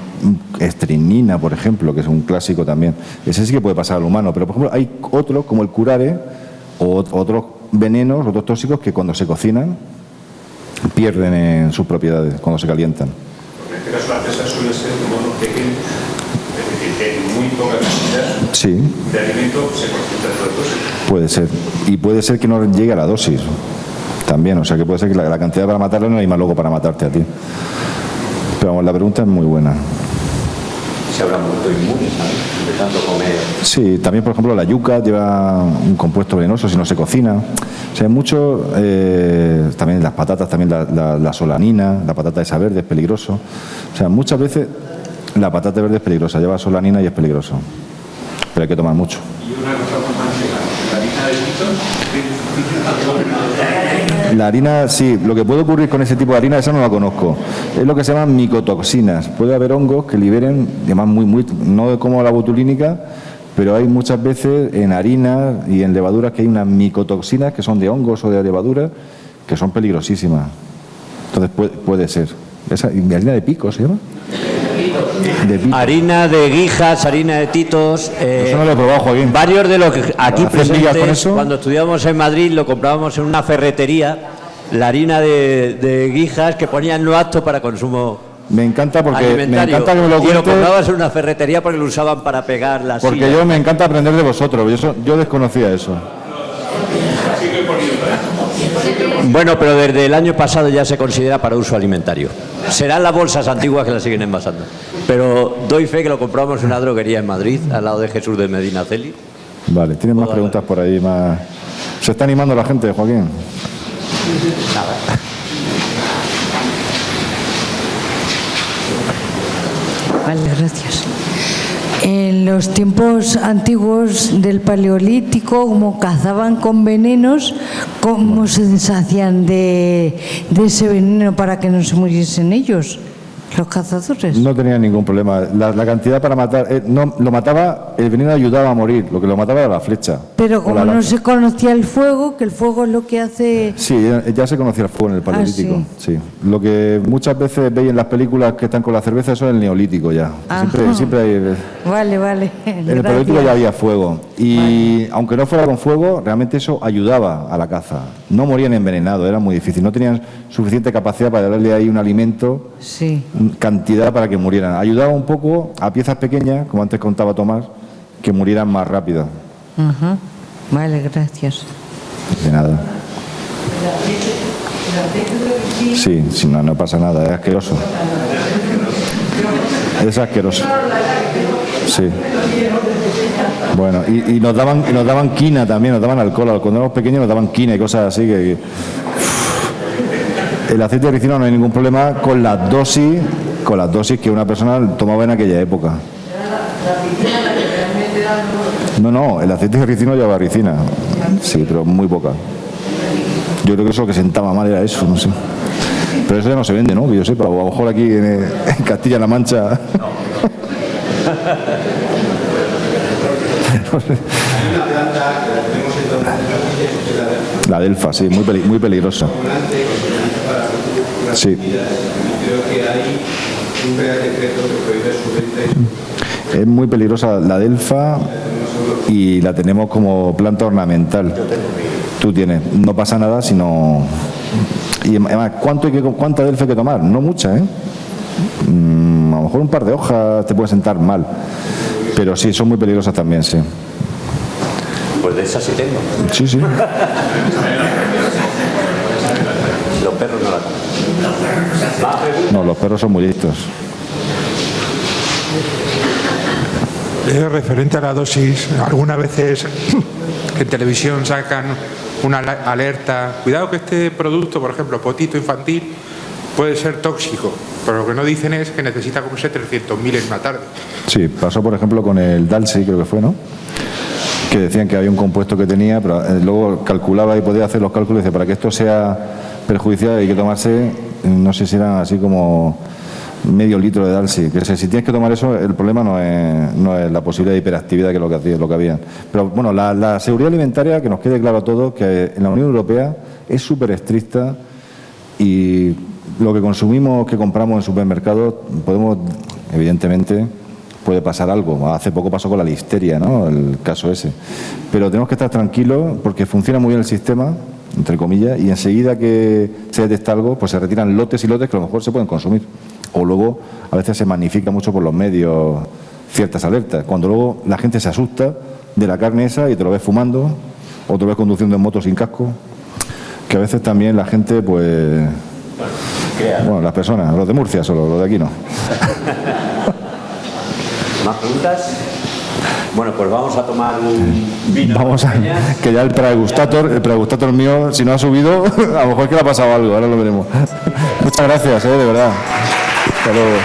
estrinina, por ejemplo, que es un clásico también. Ese sí que puede pasar al humano, pero por ejemplo hay otros, como el curare, o otros venenos, otros tóxicos que cuando se cocinan pierden en sus propiedades, cuando se calientan. En este caso la presa suele ser de modo pequeño, es decir, en muy poca cantidad de alimento se concentra todo el tóxico. Puede ser, y puede ser que no llegue a la dosis también, o sea que puede ser que la cantidad para matarlo no hay más luego para matarte a ti. Pero vamos, la pregunta es muy buena. Se habrá muerto inmunes, ¿sabes? De tanto comer. Sí, también, por ejemplo, la yuca lleva un compuesto venenoso si no se cocina. O sea, hay mucho. También las patatas, también la solanina, la patata esa verde es peligroso. O sea, muchas veces la patata verde es peligrosa, lleva solanina y es peligroso. Pero hay que tomar mucho. Y una cosa más, la harina de La harina, sí, lo que puede ocurrir con ese tipo de harina, esa no la conozco. Es lo que se llaman micotoxinas. Puede haber hongos que liberen, además no como la botulínica, pero hay muchas veces en harinas y en levaduras que hay unas micotoxinas que son de hongos o de levaduras que son peligrosísimas. Entonces puede ser. ¿Y harina de pico se llama? De pico. Harina de guijas, harina de titos. Eso no lo he probado, Joaquín. Varios de los que aquí presentes, con eso? cuando estudiábamos en Madrid, lo comprábamos en una ferretería, la harina de guijas que ponían no apto para consumo. Me encanta porque me encanta que me lo cuentes. Y lo cuentes. comprabas en una ferretería porque lo usaban para pegar las Porque sillas. me encanta aprender de vosotros. Yo desconocía eso. Bueno, pero desde el año pasado ya se considera para uso alimentario. Serán las bolsas antiguas que las siguen envasando. Pero doy fe que lo compramos en una droguería en Madrid, al lado de Jesús de Medinaceli. Vale, ¿tienes más preguntas por ahí? ¿Se está animando la gente, Joaquín? Nada. Vale, gracias. En los tiempos antiguos del Paleolítico, como cazaban con venenos, ¿cómo se deshacían de ese veneno para que no se muriesen ellos, los cazadores? No tenía ningún problema. La cantidad para matar, no lo mataba, el veneno ayudaba a morir, lo que lo mataba era la flecha. Pero como no se conocía el fuego, que el fuego es lo que hace... Sí, ya se conocía el fuego en el Paleolítico. Sí. Lo que muchas veces veis en las películas que están con la cerveza, eso es el Neolítico ya. Siempre hay... Vale. En el Paleolítico ya había fuego. Y aunque no fuera con fuego, realmente eso ayudaba a la caza. No morían envenenados, era muy difícil. No tenían suficiente capacidad para darle ahí un alimento, cantidad para que murieran. Ayudaba un poco a piezas pequeñas, como antes contaba Tomás, que murieran más rápido. Vale, gracias. De nada. Sí, no pasa nada, es asqueroso. Es asqueroso. Sí. Bueno, y nos daban quina también, nos daban alcohol. Cuando éramos pequeños nos daban quina y cosas así que el aceite de ricino no hay ningún problema con las dosis que una persona tomaba en aquella época. No, el aceite de ricino lleva ricina. Sí, pero muy poca. Yo creo que eso que sentaba mal era eso, no sé. Pero eso ya no se vende, ¿no? Que yo sepa, o a lo mejor aquí en Castilla-La Mancha. La delfa, sí, muy peligrosa. Sí. Es muy peligrosa la delfa y la tenemos como planta ornamental. Tú tienes, no pasa nada sino... Y además, ¿cuánta delfa hay que tomar? No mucha, ¿eh? A lo mejor un par de hojas te puede sentar mal. Pero sí, son muy peligrosas también, sí. Pues de esas sí tengo. Sí. Los perros no la toman. No, los perros son muy listos. Referente a la dosis, algunas veces en televisión sacan una alerta. Cuidado que este producto, por ejemplo, potito infantil, puede ser tóxico. Pero lo que no dicen es que necesita comerse 300.000 en una tarde. Sí, pasó por ejemplo con el Dalsy, creo que fue, ¿no? Que decían que había un compuesto que tenía, pero luego calculaba y podía hacer los cálculos y dice, para que esto sea perjudicial hay que tomarse, no sé si eran así como medio litro de Dalsy. Que si tienes que tomar eso, el problema no es la posibilidad de hiperactividad que es lo que había. Pero bueno, la seguridad alimentaria, que nos quede claro a todos, que en la Unión Europea es súper estricta y lo que consumimos, que compramos en supermercados, evidentemente, puede pasar algo. Hace poco pasó con la listeria, ¿no? El caso ese. Pero tenemos que estar tranquilos porque funciona muy bien el sistema, entre comillas, y enseguida que se detecta algo, pues se retiran lotes y lotes que a lo mejor se pueden consumir. O luego, a veces se magnifica mucho por los medios ciertas alertas. Cuando luego la gente se asusta de la carne esa y te lo ves fumando, o te lo ves conduciendo en moto sin casco, que a veces también la gente, pues... Bueno, las personas, los de Murcia solo, los de aquí no. ¿Más preguntas? Bueno, pues vamos a tomar un vino. Que ya el pregustator mío, si no ha subido, a lo mejor es que le ha pasado algo, ahora lo veremos. Muchas gracias, de verdad. Hasta luego.